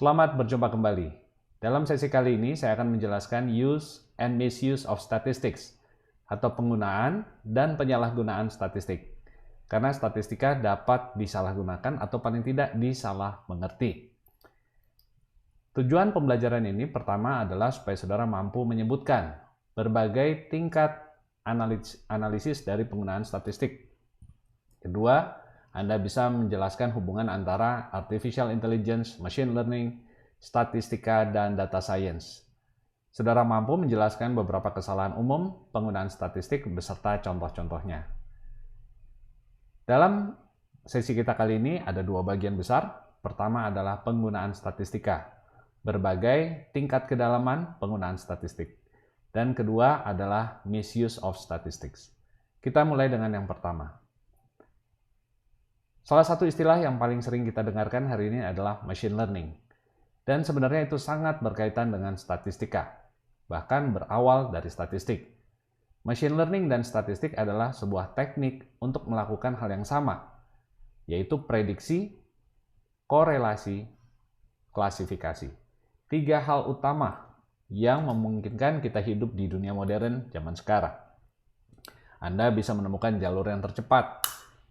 Selamat berjumpa kembali. Dalam sesi kali ini saya akan menjelaskan use and misuse of statistics atau penggunaan dan penyalahgunaan statistik. Karena statistika dapat disalahgunakan atau paling tidak disalah mengerti. Tujuan pembelajaran ini pertama adalah supaya saudara mampu menyebutkan berbagai tingkat analisis dari penggunaan statistik. Kedua, Anda bisa menjelaskan hubungan antara artificial intelligence, machine learning, statistika, dan data science. Saudara mampu menjelaskan beberapa kesalahan umum penggunaan statistik beserta contoh-contohnya. Dalam sesi kita kali ini ada dua bagian besar. Pertama adalah penggunaan statistika, berbagai tingkat kedalaman penggunaan statistik. Dan kedua adalah misuse of statistics. Kita mulai dengan yang pertama. Salah satu istilah yang paling sering kita dengarkan hari ini adalah machine learning. Dan sebenarnya itu sangat berkaitan dengan statistika, bahkan berawal dari statistik. Machine learning dan statistik adalah sebuah teknik untuk melakukan hal yang sama, yaitu prediksi, korelasi, klasifikasi. Tiga hal utama yang memungkinkan kita hidup di dunia modern zaman sekarang. Anda bisa menemukan jalur yang tercepat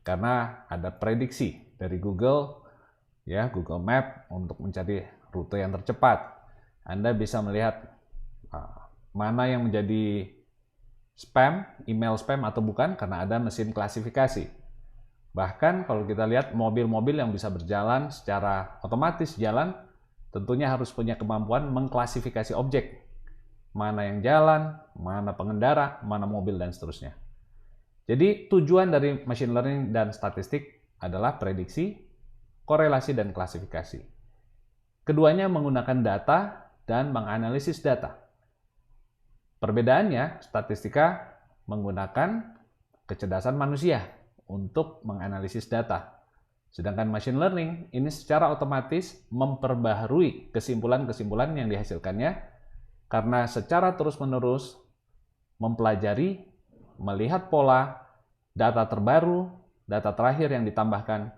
karena ada prediksi dari Google Map untuk mencari rute yang tercepat. Anda bisa melihat mana yang menjadi spam, email spam atau bukan karena ada mesin klasifikasi. Bahkan kalau kita lihat mobil-mobil yang bisa berjalan secara otomatis jalan, tentunya harus punya kemampuan mengklasifikasi objek. Mana yang jalan, mana pengendara, mana mobil, dan seterusnya. Jadi tujuan dari machine learning dan statistik adalah prediksi, korelasi, dan klasifikasi. Keduanya menggunakan data dan menganalisis data. Perbedaannya, statistika menggunakan kecerdasan manusia untuk menganalisis data. Sedangkan machine learning ini secara otomatis memperbaharui kesimpulan-kesimpulan yang dihasilkannya karena secara terus-menerus mempelajari, melihat pola, data terbaru, data terakhir yang ditambahkan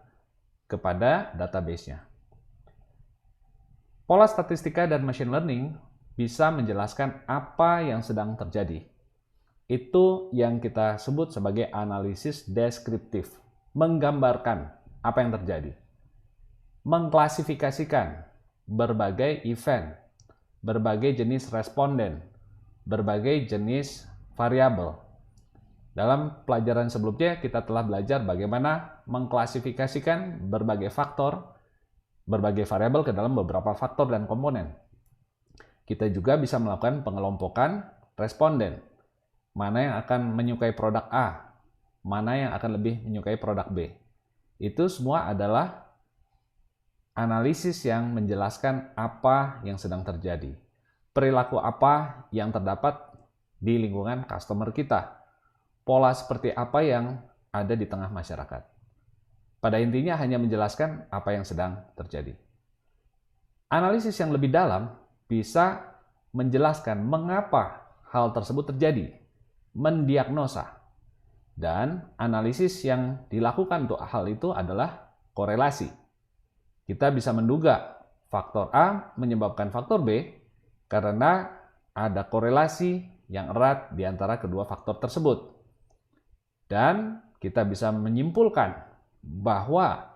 kepada database-nya. Pola statistika dan machine learning bisa menjelaskan apa yang sedang terjadi. Itu yang kita sebut sebagai analisis deskriptif, menggambarkan apa yang terjadi. Mengklasifikasikan berbagai event, berbagai jenis responden, berbagai jenis variabel. Dalam pelajaran sebelumnya kita telah belajar bagaimana mengklasifikasikan berbagai faktor, berbagai variabel ke dalam beberapa faktor dan komponen. Kita juga bisa melakukan pengelompokan responden. Mana yang akan menyukai produk A, mana yang akan lebih menyukai produk B. Itu semua adalah analisis yang menjelaskan apa yang sedang terjadi. Perilaku apa yang terdapat di lingkungan customer kita. Pola seperti apa yang ada di tengah masyarakat. Pada intinya hanya menjelaskan apa yang sedang terjadi. Analisis yang lebih dalam bisa menjelaskan mengapa hal tersebut terjadi, mendiagnosa. Dan analisis yang dilakukan untuk hal itu adalah korelasi. Kita bisa menduga faktor A menyebabkan faktor B karena ada korelasi yang erat di antara kedua faktor tersebut. Dan kita bisa menyimpulkan bahwa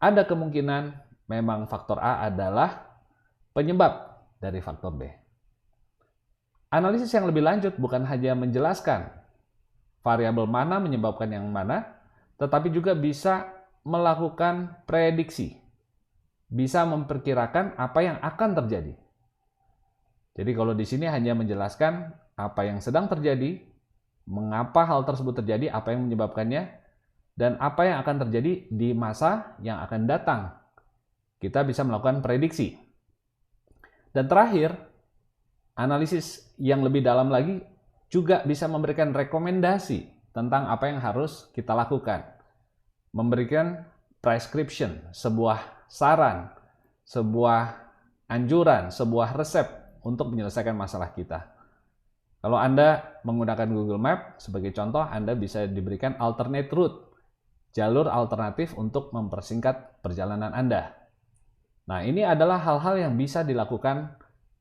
ada kemungkinan memang faktor A adalah penyebab dari faktor B. Analisis yang lebih lanjut bukan hanya menjelaskan variabel mana menyebabkan yang mana, tetapi juga bisa melakukan prediksi. Bisa memperkirakan apa yang akan terjadi. Jadi kalau di sini hanya menjelaskan apa yang sedang terjadi, mengapa hal tersebut terjadi, apa yang menyebabkannya, dan apa yang akan terjadi di masa yang akan datang. Kita bisa melakukan prediksi. Dan terakhir, analisis yang lebih dalam lagi juga bisa memberikan rekomendasi tentang apa yang harus kita lakukan. Memberikan prescription, sebuah saran, sebuah anjuran, sebuah resep untuk menyelesaikan masalah kita. Kalau Anda menggunakan Google Map, sebagai contoh, Anda bisa diberikan alternate route, jalur alternatif untuk mempersingkat perjalanan Anda. Nah, ini adalah hal-hal yang bisa dilakukan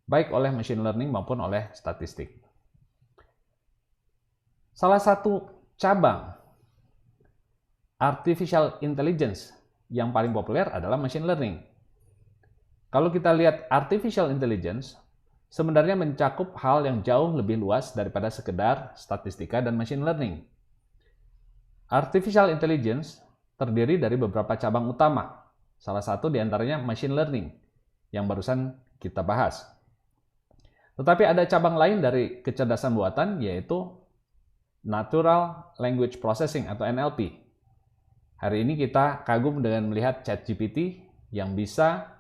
baik oleh machine learning maupun oleh statistik. Salah satu cabang artificial intelligence yang paling populer adalah machine learning. Kalau kita lihat artificial intelligence, sebenarnya mencakup hal yang jauh lebih luas daripada sekedar statistika dan machine learning. Artificial intelligence terdiri dari beberapa cabang utama. Salah satu diantaranya machine learning yang barusan kita bahas. Tetapi ada cabang lain dari kecerdasan buatan, yaitu Natural Language Processing atau NLP. Hari ini kita kagum dengan melihat ChatGPT yang bisa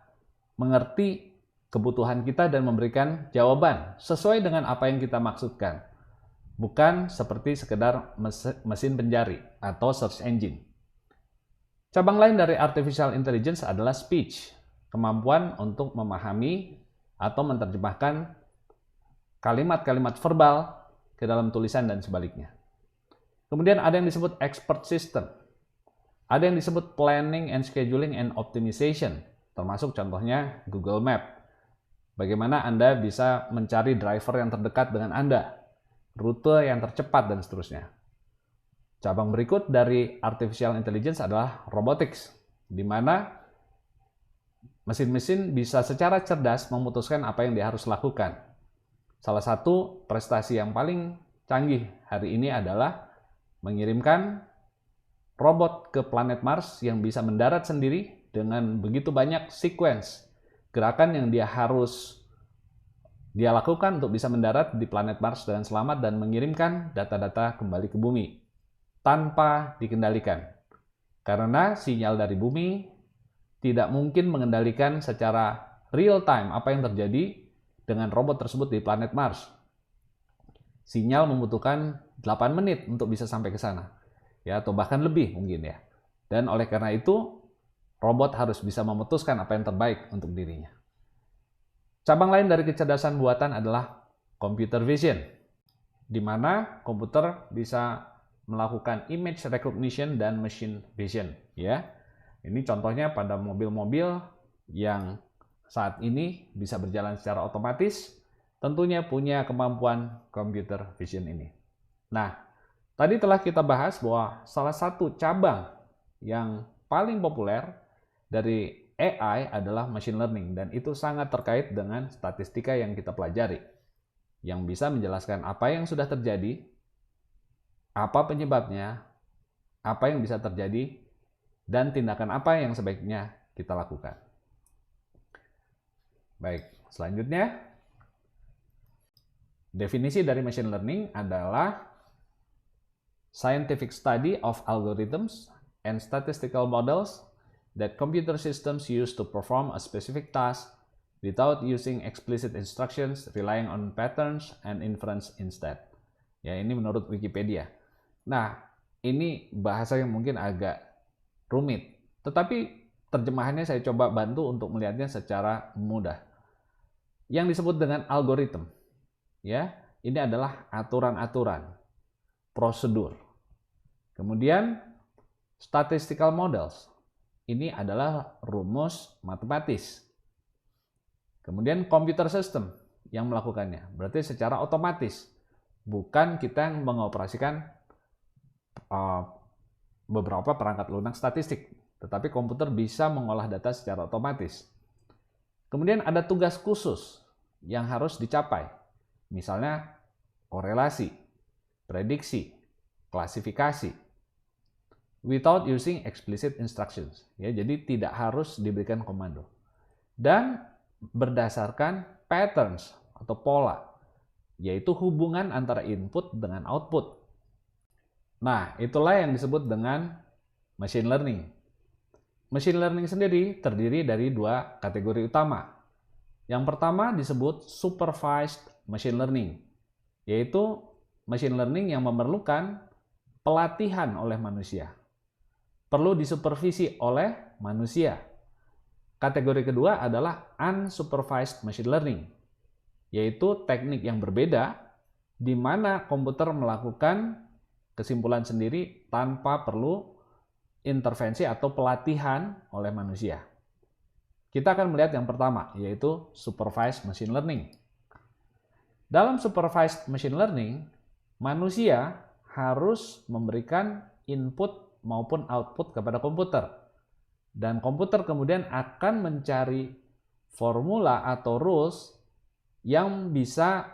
mengerti kebutuhan kita dan memberikan jawaban sesuai dengan apa yang kita maksudkan. Bukan seperti sekedar mesin pencari atau search engine. Cabang lain dari artificial intelligence adalah speech, kemampuan untuk memahami atau menerjemahkan kalimat-kalimat verbal ke dalam tulisan dan sebaliknya. Kemudian ada yang disebut expert system, ada yang disebut planning and scheduling and optimization, termasuk contohnya Google Map. Bagaimana Anda bisa mencari driver yang terdekat dengan Anda, rute yang tercepat, dan seterusnya. Cabang berikut dari artificial intelligence adalah robotics, di mana mesin-mesin bisa secara cerdas memutuskan apa yang dia harus lakukan. Salah satu prestasi yang paling canggih hari ini adalah mengirimkan robot ke planet Mars yang bisa mendarat sendiri dengan begitu banyak sequence gerakan yang dia lakukan untuk bisa mendarat di planet Mars dengan selamat dan mengirimkan data-data kembali ke bumi tanpa dikendalikan. Karena sinyal dari bumi tidak mungkin mengendalikan secara real time apa yang terjadi dengan robot tersebut di planet Mars. Sinyal membutuhkan 8 menit untuk bisa sampai ke sana. Ya, atau bahkan lebih mungkin ya. Dan oleh karena itu, robot harus bisa memutuskan apa yang terbaik untuk dirinya. Cabang lain dari kecerdasan buatan adalah computer vision, di mana komputer bisa melakukan image recognition dan machine vision. Ya, ini contohnya pada mobil-mobil yang saat ini bisa berjalan secara otomatis, tentunya punya kemampuan computer vision ini. Nah, tadi telah kita bahas bahwa salah satu cabang yang paling populer dari AI adalah machine learning, dan itu sangat terkait dengan statistika yang kita pelajari, yang bisa menjelaskan apa yang sudah terjadi, apa penyebabnya, apa yang bisa terjadi, dan tindakan apa yang sebaiknya kita lakukan. Baik, selanjutnya, definisi dari machine learning adalah scientific study of algorithms and statistical models that computer systems use to perform a specific task without using explicit instructions, relying on patterns and inference instead. Ya, ini menurut Wikipedia. Nah, ini bahasa yang mungkin agak rumit, tetapi terjemahannya saya coba bantu untuk melihatnya secara mudah. Yang disebut dengan algoritma, ya, ini adalah aturan-aturan, prosedur. Kemudian statistical models, ini adalah rumus matematis. Kemudian computer system yang melakukannya, berarti secara otomatis, bukan kita yang mengoperasikan beberapa perangkat lunak statistik, tetapi komputer bisa mengolah data secara otomatis. Kemudian ada tugas khusus yang harus dicapai, misalnya korelasi, prediksi, klasifikasi, without using explicit instructions. Ya, jadi tidak harus diberikan komando. Dan berdasarkan patterns atau pola, yaitu hubungan antara input dengan output. Nah, itulah yang disebut dengan machine learning. Machine learning sendiri terdiri dari dua kategori utama. Yang pertama disebut supervised machine learning, yaitu machine learning yang memerlukan pelatihan oleh manusia. Perlu disupervisi oleh manusia. Kategori kedua adalah unsupervised machine learning, yaitu teknik yang berbeda di mana komputer melakukan kesimpulan sendiri tanpa perlu intervensi atau pelatihan oleh manusia. Kita akan melihat yang pertama, yaitu supervised machine learning. Dalam supervised machine learning, manusia harus memberikan input maupun output kepada komputer. Dan komputer kemudian akan mencari formula atau rules yang bisa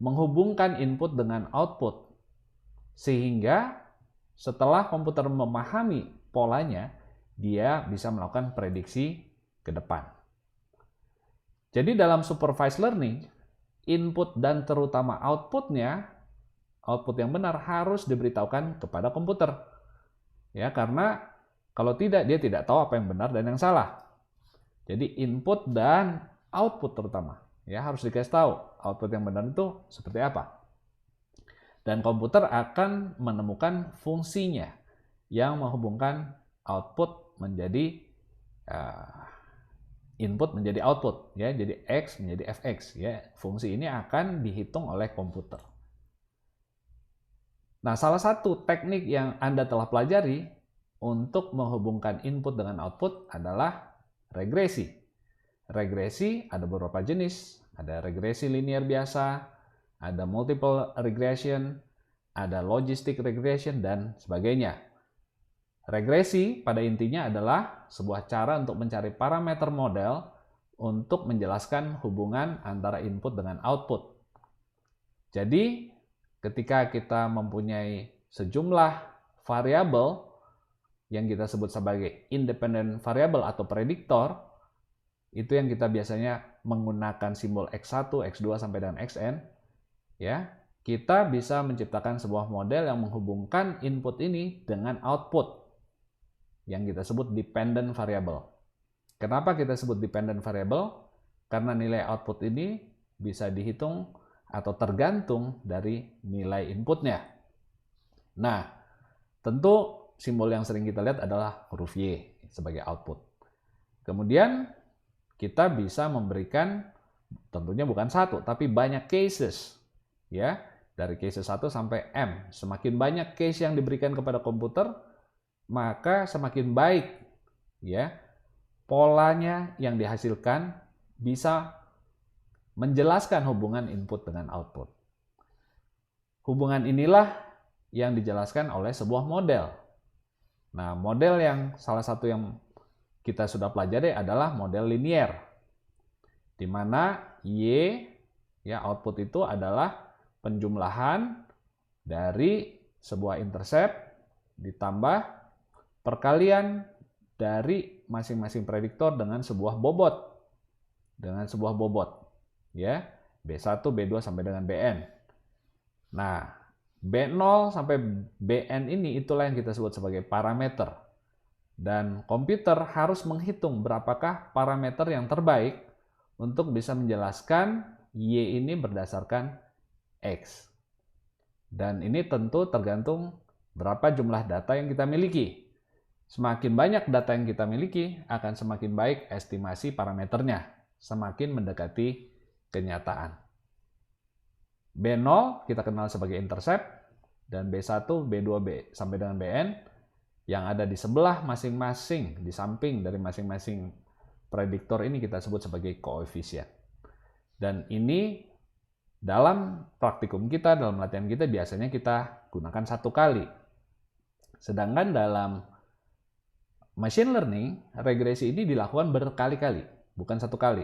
menghubungkan input dengan output. Sehingga setelah komputer memahami polanya, dia bisa melakukan prediksi ke depan. Jadi dalam supervised learning, input dan terutama outputnya, output yang benar harus diberitahukan kepada komputer. Ya, karena kalau tidak, dia tidak tahu apa yang benar dan yang salah. Jadi input dan output terutama, ya harus dikasih tahu output yang benar itu seperti apa. Dan komputer akan menemukan fungsinya yang menghubungkan output menjadi input menjadi output, ya, jadi X menjadi Fx, ya. Fungsi ini akan dihitung oleh komputer. Nah, salah satu teknik yang Anda telah pelajari untuk menghubungkan input dengan output adalah regresi. Regresi ada beberapa jenis, ada regresi linear biasa, ada multiple regression, ada logistic regression, dan sebagainya. Regresi pada intinya adalah sebuah cara untuk mencari parameter model untuk menjelaskan hubungan antara input dengan output. Jadi, ketika kita mempunyai sejumlah variabel yang kita sebut sebagai independent variable atau prediktor, itu yang kita biasanya menggunakan simbol X1, X2 sampai dengan Xn, ya, kita bisa menciptakan sebuah model yang menghubungkan input ini dengan output yang kita sebut dependent variable. Kenapa kita sebut dependent variable? Karena nilai output ini bisa dihitung atau tergantung dari nilai inputnya. Nah, tentu simbol yang sering kita lihat adalah huruf Y sebagai output. Kemudian kita bisa memberikan tentunya bukan satu, tapi banyak cases. Ya, dari cases 1 sampai M. Semakin banyak case yang diberikan kepada komputer, maka semakin baik, ya, polanya yang dihasilkan bisa menjelaskan hubungan input dengan output. Hubungan inilah yang dijelaskan oleh sebuah model. Nah, model yang salah satu yang kita sudah pelajari adalah model linear, di mana Y, ya, output itu adalah penjumlahan dari sebuah intercept ditambah perkalian dari masing-masing prediktor dengan sebuah bobot. Ya, B1, B2 sampai dengan Bn. Nah, B0 sampai Bn ini itulah yang kita sebut sebagai parameter. Dan komputer harus menghitung berapakah parameter yang terbaik untuk bisa menjelaskan Y ini berdasarkan X. Dan ini tentu tergantung berapa jumlah data yang kita miliki. Semakin banyak data yang kita miliki, akan semakin baik estimasi parameternya, semakin mendekati kenyataan. B0 kita kenal sebagai intercept, dan B1, B2, B sampai dengan Bn, yang ada di sebelah masing-masing, di samping dari masing-masing prediktor ini kita sebut sebagai koefisien. Dan ini dalam praktikum kita, dalam latihan kita, biasanya kita gunakan satu kali. Sedangkan dalam machine learning, regresi ini dilakukan berkali-kali, bukan satu kali.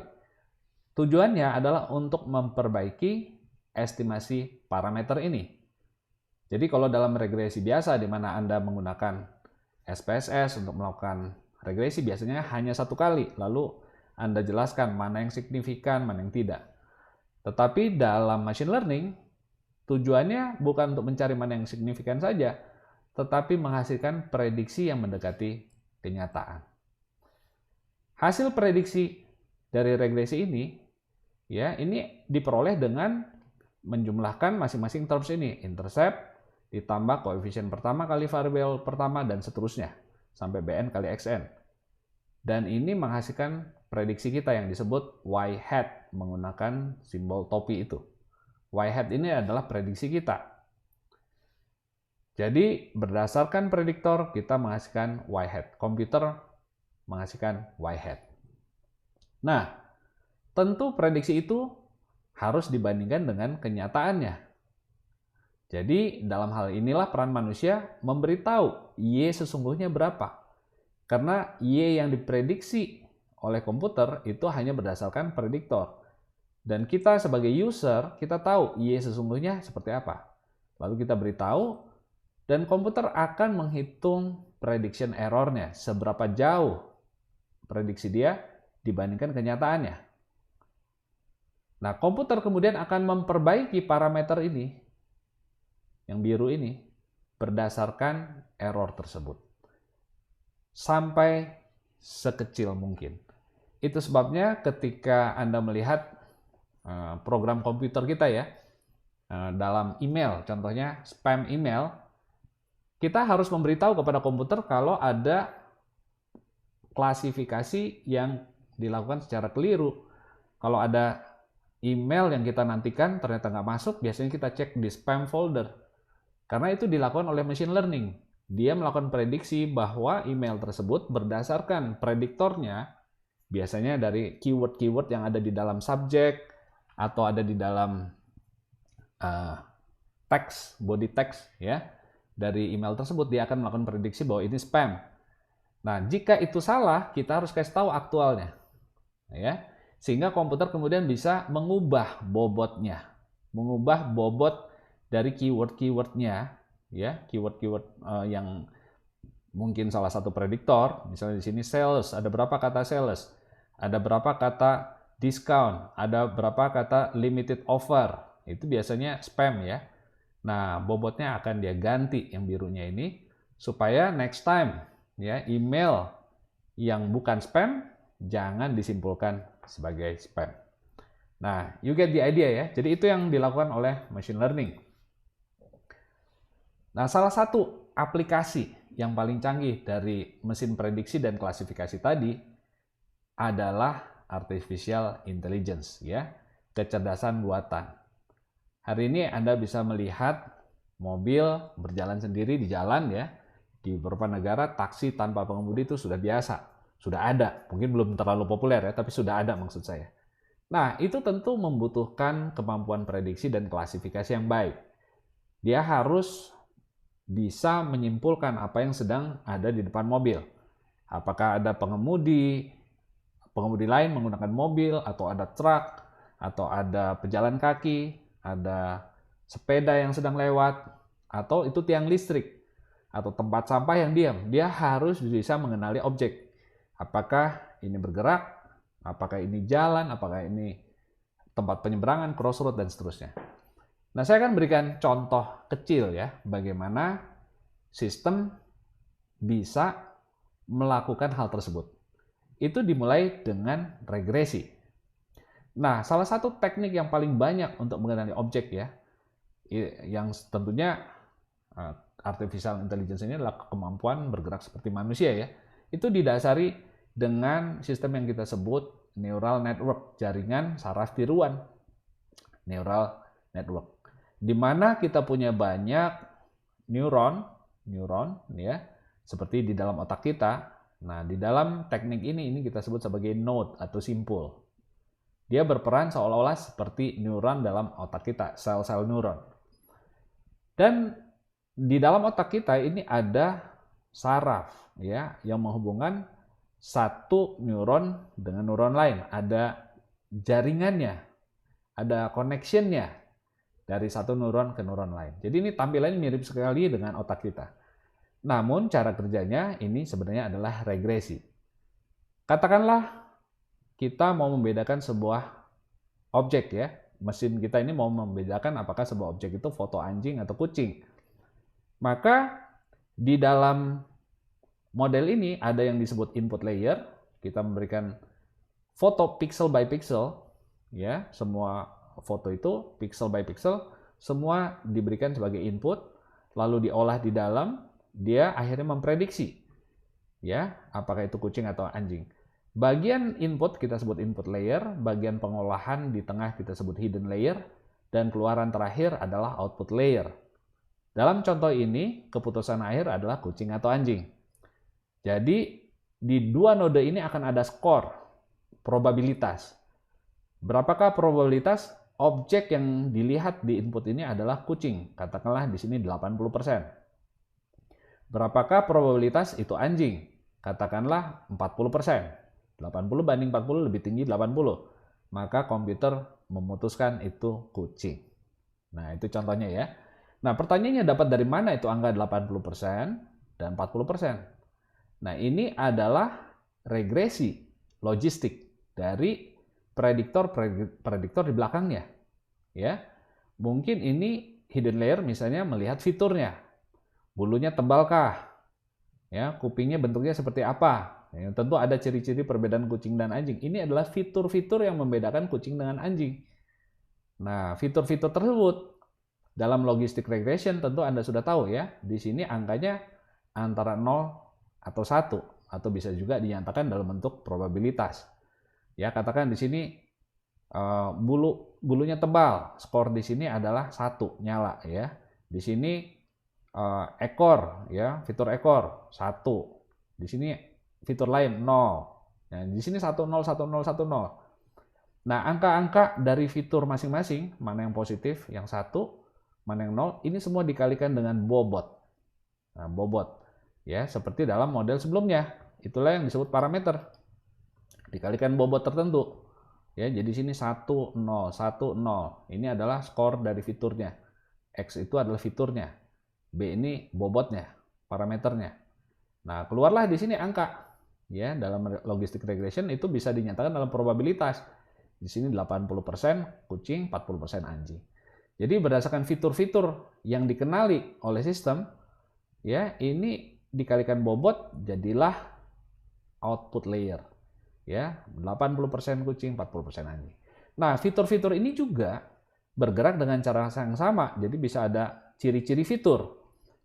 Tujuannya adalah untuk memperbaiki estimasi parameter ini. Jadi kalau dalam regresi biasa di mana Anda menggunakan SPSS untuk melakukan regresi, biasanya hanya satu kali, lalu Anda jelaskan mana yang signifikan, mana yang tidak. Tetapi dalam machine learning, tujuannya bukan untuk mencari mana yang signifikan saja, tetapi menghasilkan prediksi yang mendekati kenyataan. Hasil prediksi dari regresi ini, ya, ini diperoleh dengan menjumlahkan masing-masing terms ini, intercept ditambah koefisien pertama kali variabel pertama dan seterusnya sampai Bn kali Xn. Dan ini menghasilkan prediksi kita yang disebut Y hat menggunakan simbol topi itu. Y hat ini adalah prediksi kita. Jadi berdasarkan prediktor kita menghasilkan Y hat. Komputer menghasilkan Y hat. Nah, tentu prediksi itu harus dibandingkan dengan kenyataannya. Jadi, dalam hal inilah peran manusia memberitahu Y sesungguhnya berapa. Karena Y yang diprediksi oleh komputer itu hanya berdasarkan prediktor. Dan kita sebagai user, kita tahu Y sesungguhnya seperti apa. Lalu kita beritahu, dan komputer akan menghitung prediction error-nya, seberapa jauh prediksi dia dibandingkan kenyataannya. Nah, komputer kemudian akan memperbaiki parameter ini, yang biru ini, berdasarkan error tersebut. Sampai sekecil mungkin. Itu sebabnya ketika Anda melihat program komputer kita ya, dalam email, contohnya spam email, kita harus memberitahu kepada komputer kalau ada klasifikasi yang dilakukan secara keliru. Kalau ada email yang kita nantikan ternyata nggak masuk, biasanya kita cek di spam folder. Karena itu dilakukan oleh machine learning. Dia melakukan prediksi bahwa email tersebut berdasarkan prediktornya, biasanya dari keyword-keyword yang ada di dalam subjek, atau ada di dalam teks, body text ya, dari email tersebut dia akan melakukan prediksi bahwa ini spam. Nah, jika itu salah, kita harus kasih tahu aktualnya, ya, sehingga komputer kemudian bisa mengubah bobotnya, mengubah bobot dari keyword-keywordnya, ya, keyword-keyword yang mungkin salah satu prediktor, misalnya di sini sales, ada berapa kata sales, ada berapa kata discount, ada berapa kata limited offer, itu biasanya spam ya. Nah, bobotnya akan dia ganti yang birunya ini supaya next time ya email yang bukan spam jangan disimpulkan sebagai spam. Nah, you get the idea ya. Jadi itu yang dilakukan oleh machine learning. Nah, salah satu aplikasi yang paling canggih dari mesin prediksi dan klasifikasi tadi adalah artificial intelligence ya, kecerdasan buatan. Hari ini Anda bisa melihat mobil berjalan sendiri di jalan ya. Di beberapa negara taksi tanpa pengemudi itu sudah biasa, sudah ada. Mungkin belum terlalu populer ya, tapi sudah ada maksud saya. Nah, itu tentu membutuhkan kemampuan prediksi dan klasifikasi yang baik. Dia harus bisa menyimpulkan apa yang sedang ada di depan mobil. Apakah ada pengemudi lain menggunakan mobil, atau ada truk, atau ada pejalan kaki, ada sepeda yang sedang lewat, atau itu tiang listrik, atau tempat sampah yang diam. Dia harus bisa mengenali objek. Apakah ini bergerak, apakah ini jalan, apakah ini tempat penyeberangan, crossroad, dan seterusnya. Nah, saya akan berikan contoh kecil ya, bagaimana sistem bisa melakukan hal tersebut. Itu dimulai dengan regresi. Nah, salah satu teknik yang paling banyak untuk mengenali objek ya, yang tentunya artificial intelligence ini adalah kemampuan bergerak seperti manusia ya. Itu didasari dengan sistem yang kita sebut neural network, jaringan saraf tiruan. Neural network. Di mana kita punya banyak neuron ya, seperti di dalam otak kita. Nah, di dalam teknik ini kita sebut sebagai node atau simpul. Dia berperan seolah-olah seperti neuron dalam otak kita, sel-sel neuron. Dan di dalam otak kita ini ada saraf ya yang menghubungkan satu neuron dengan neuron lain. Ada jaringannya, ada connectionnya dari satu neuron ke neuron lain. Jadi ini tampilannya mirip sekali dengan otak kita. Namun cara kerjanya ini sebenarnya adalah regresi. Katakanlah kita mau membedakan sebuah objek ya. Mesin kita ini mau membedakan apakah sebuah objek itu foto anjing atau kucing. Maka di dalam model ini ada yang disebut input layer. Kita memberikan foto pixel by pixel ya, semua foto itu pixel by pixel semua diberikan sebagai input, lalu diolah di dalam, dia akhirnya memprediksi ya apakah itu kucing atau anjing. Bagian input kita sebut input layer, bagian pengolahan di tengah kita sebut hidden layer, dan keluaran terakhir adalah output layer. Dalam contoh ini, keputusan akhir adalah kucing atau anjing. Jadi, di dua node ini akan ada skor. probabilitas. Berapakah probabilitas objek yang dilihat di input ini adalah kucing? Katakanlah di sini 80%. Berapakah probabilitas itu anjing? Katakanlah 40%. 80 banding 40 lebih tinggi 80. Maka komputer memutuskan itu kucing. Nah, itu contohnya ya. Nah, pertanyaannya dapat dari mana itu angka 80% dan 40%? Nah, ini adalah regresi logistik dari prediktor di belakangnya. Ya, mungkin ini hidden layer misalnya melihat fiturnya. Bulunya tebalkah? Ya, kupingnya bentuknya seperti apa? Ya, tentu ada ciri-ciri perbedaan kucing dan anjing. Ini adalah fitur-fitur yang membedakan kucing dengan anjing. Nah, fitur-fitur tersebut dalam logistic regression tentu Anda sudah tahu ya. Di sini angkanya antara 0 atau 1 atau bisa juga dinyatakan dalam bentuk probabilitas. Ya, katakan di sini bulunya tebal, skor di sini adalah 1, nyala ya. Di sini ekor ya, fitur ekor 1. Di sini fitur lain 0. Nah, di sini 1 0 1 0 1 0. Nah, angka-angka dari fitur masing-masing, mana yang positif, yang 1, mana yang 0, ini semua dikalikan dengan bobot. Nah, bobot ya, seperti dalam model sebelumnya. Itulah yang disebut parameter. Dikalikan bobot tertentu. Ya, jadi sini 1 0 1 0. Ini adalah skor dari fiturnya. X itu adalah fiturnya. B ini bobotnya, parameternya. Nah, keluarlah di sini angka. Ya, dalam logistic regression itu bisa dinyatakan dalam probabilitas. Di sini 80% kucing, 40% anjing. Jadi berdasarkan fitur-fitur yang dikenali oleh sistem, ya, ini dikalikan bobot jadilah output layer. Ya, 80% kucing, 40% anjing. Nah, fitur-fitur ini juga bergerak dengan cara yang sama. Jadi bisa ada ciri-ciri fitur.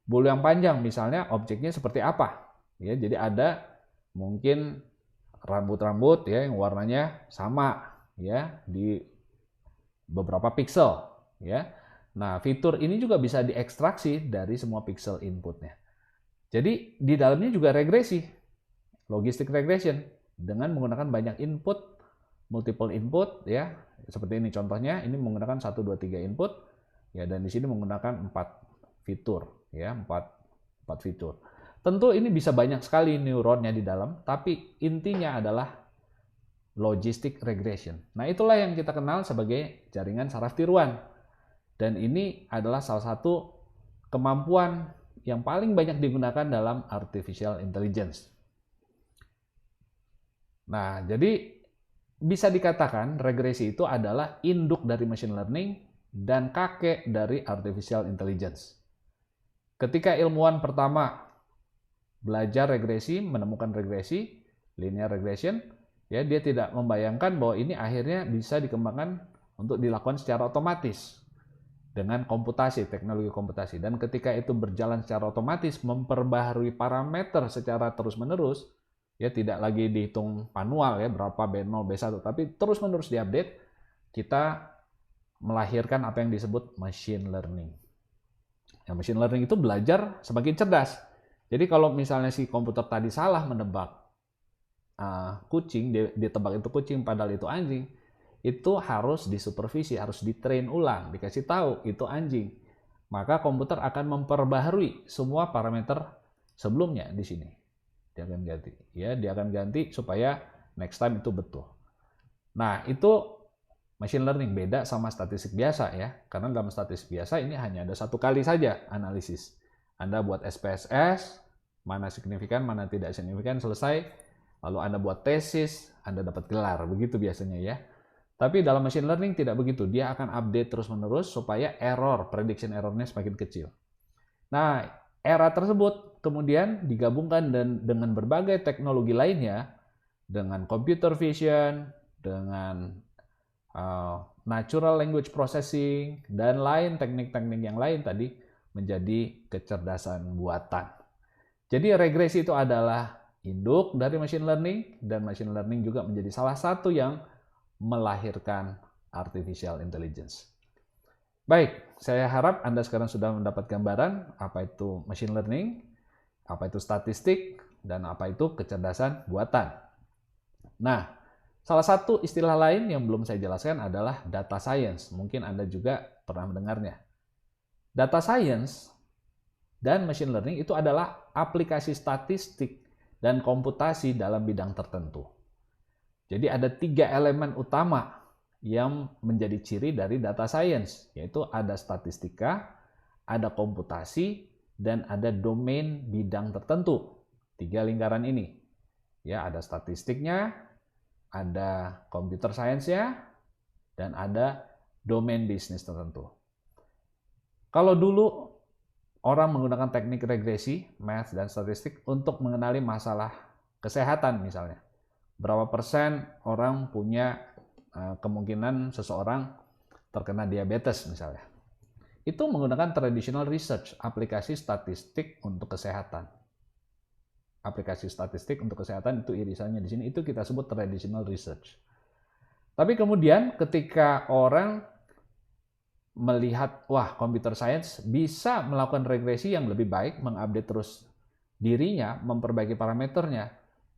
Bulu yang panjang misalnya objeknya seperti apa? Ya, jadi ada mungkin rambut-rambut ya yang warnanya sama ya di beberapa pixel ya. Nah, fitur ini juga bisa diekstraksi dari semua pixel inputnya. Jadi di dalamnya juga regresi, logistic regression dengan menggunakan banyak input, multiple input ya. Seperti ini contohnya, ini menggunakan 1 2 3 input ya, dan di sini menggunakan 4 fitur ya, 4 fitur. Tentu ini bisa banyak sekali neuronnya di dalam, tapi intinya adalah logistic regression. Nah, itulah yang kita kenal sebagai jaringan saraf tiruan. Dan ini adalah salah satu kemampuan yang paling banyak digunakan dalam artificial intelligence. Nah, jadi bisa dikatakan regresi itu adalah induk dari machine learning dan kakek dari artificial intelligence. Ketika ilmuwan pertama belajar regresi, menemukan regresi, linear regression, ya dia tidak membayangkan bahwa ini akhirnya bisa dikembangkan untuk dilakukan secara otomatis dengan komputasi, teknologi komputasi. Dan ketika itu berjalan secara otomatis, memperbaharui parameter secara terus-menerus, ya tidak lagi dihitung manual ya berapa B0, B1, tapi terus-menerus diupdate, kita melahirkan apa yang disebut machine learning. Ya, machine learning itu belajar semakin cerdas. Jadi kalau misalnya si komputer tadi salah menebak kucing, dia tebak itu kucing padahal itu anjing, itu harus disupervisi, harus ditrain ulang, dikasih tahu itu anjing. Maka komputer akan memperbaharui semua parameter sebelumnya di sini. Dia akan ganti, ya, dia akan ganti supaya next time itu betul. Nah, itu machine learning, beda sama statistik biasa ya. Karena dalam statistik biasa ini hanya ada 1 kali saja analisis. Anda buat SPSS, mana signifikan, mana tidak signifikan, selesai. Lalu Anda buat tesis, Anda dapat gelar, begitu biasanya ya. Tapi dalam machine learning tidak begitu. Dia akan update terus-menerus supaya prediction errornya semakin kecil. Nah, era tersebut kemudian digabungkan dengan berbagai teknologi lainnya, dengan computer vision, dengan natural language processing, dan lain teknik-teknik yang lain tadi menjadi kecerdasan buatan. Jadi regresi itu adalah induk dari machine learning, dan machine learning juga menjadi salah satu yang melahirkan artificial intelligence. Baik, saya harap Anda sekarang sudah mendapat gambaran apa itu machine learning, apa itu statistik, dan apa itu kecerdasan buatan. Nah, Salah satu istilah lain yang belum saya jelaskan adalah data science. Mungkin Anda juga pernah mendengarnya. Data science dan machine learning itu adalah aplikasi statistik dan komputasi dalam bidang tertentu. Jadi ada 3 elemen utama yang menjadi ciri dari data science, yaitu ada statistika, ada komputasi, dan ada domain bidang tertentu. 3 lingkaran ini. Ya, ada statistiknya, ada computer science-nya, dan ada domain bisnis tertentu. Kalau dulu orang menggunakan teknik regresi, math, dan statistik untuk mengenali masalah kesehatan misalnya. Berapa persen orang punya kemungkinan seseorang terkena diabetes misalnya. Itu menggunakan traditional research, aplikasi statistik untuk kesehatan. Aplikasi statistik untuk kesehatan itu irisannya di sini, itu kita sebut traditional research. Tapi kemudian ketika orang melihat, wah, computer science bisa melakukan regresi yang lebih baik, mengupdate terus dirinya, memperbaiki parameternya,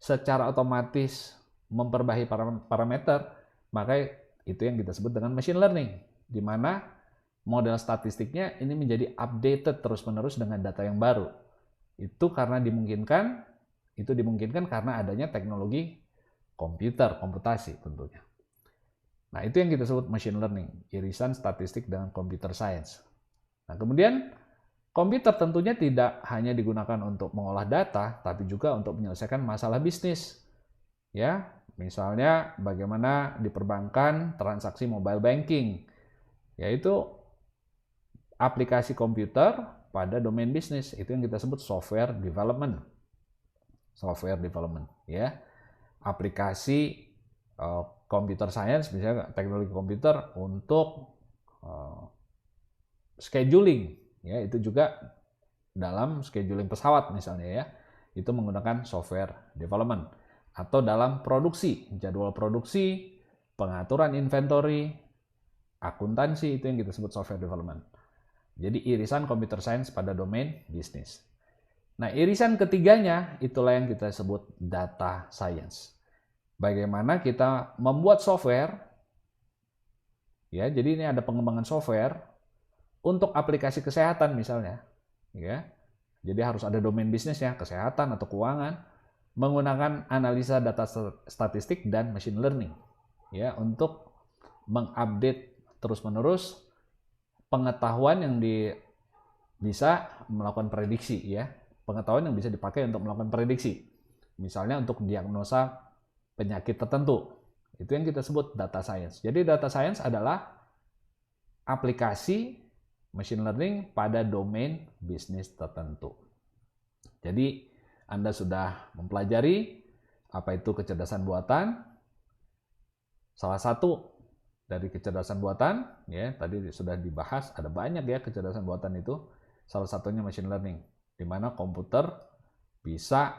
secara otomatis memperbaiki parameter, maka itu yang kita sebut dengan machine learning, di mana model statistiknya ini menjadi updated terus-menerus dengan data yang baru. Itu dimungkinkan karena adanya teknologi komputasi tentunya. Nah, itu yang kita sebut machine learning, irisan statistik dengan computer science. Nah, kemudian komputer tentunya tidak hanya digunakan untuk mengolah data, tapi juga untuk menyelesaikan masalah bisnis. Ya, misalnya bagaimana di perbankan transaksi mobile banking, yaitu aplikasi komputer pada domain bisnis, itu yang kita sebut software development. Software development, ya. Aplikasi computer science, misalnya teknologi komputer untuk scheduling, ya, itu juga dalam scheduling pesawat misalnya, ya, itu menggunakan software development. Atau dalam produksi, jadwal produksi, pengaturan inventory, akuntansi, itu yang kita sebut software development. Jadi irisan computer science pada domain bisnis. Nah, irisan ketiganya itulah yang kita sebut data science. Bagaimana kita membuat software, ya, jadi ini ada pengembangan software untuk aplikasi kesehatan misalnya, ya. Jadi harus ada domain bisnisnya, kesehatan atau keuangan, menggunakan analisa data statistik dan machine learning, ya, untuk mengupdate terus-menerus pengetahuan yang bisa melakukan prediksi, ya, pengetahuan yang bisa dipakai untuk melakukan prediksi, misalnya untuk diagnosa penyakit tertentu. Itu yang kita sebut data science. Jadi data science adalah aplikasi machine learning pada domain bisnis tertentu. Jadi Anda sudah mempelajari apa itu kecerdasan buatan. Salah satu dari kecerdasan buatan, ya, tadi sudah dibahas, ada banyak, ya, kecerdasan buatan itu. Salah satunya machine learning, di mana komputer bisa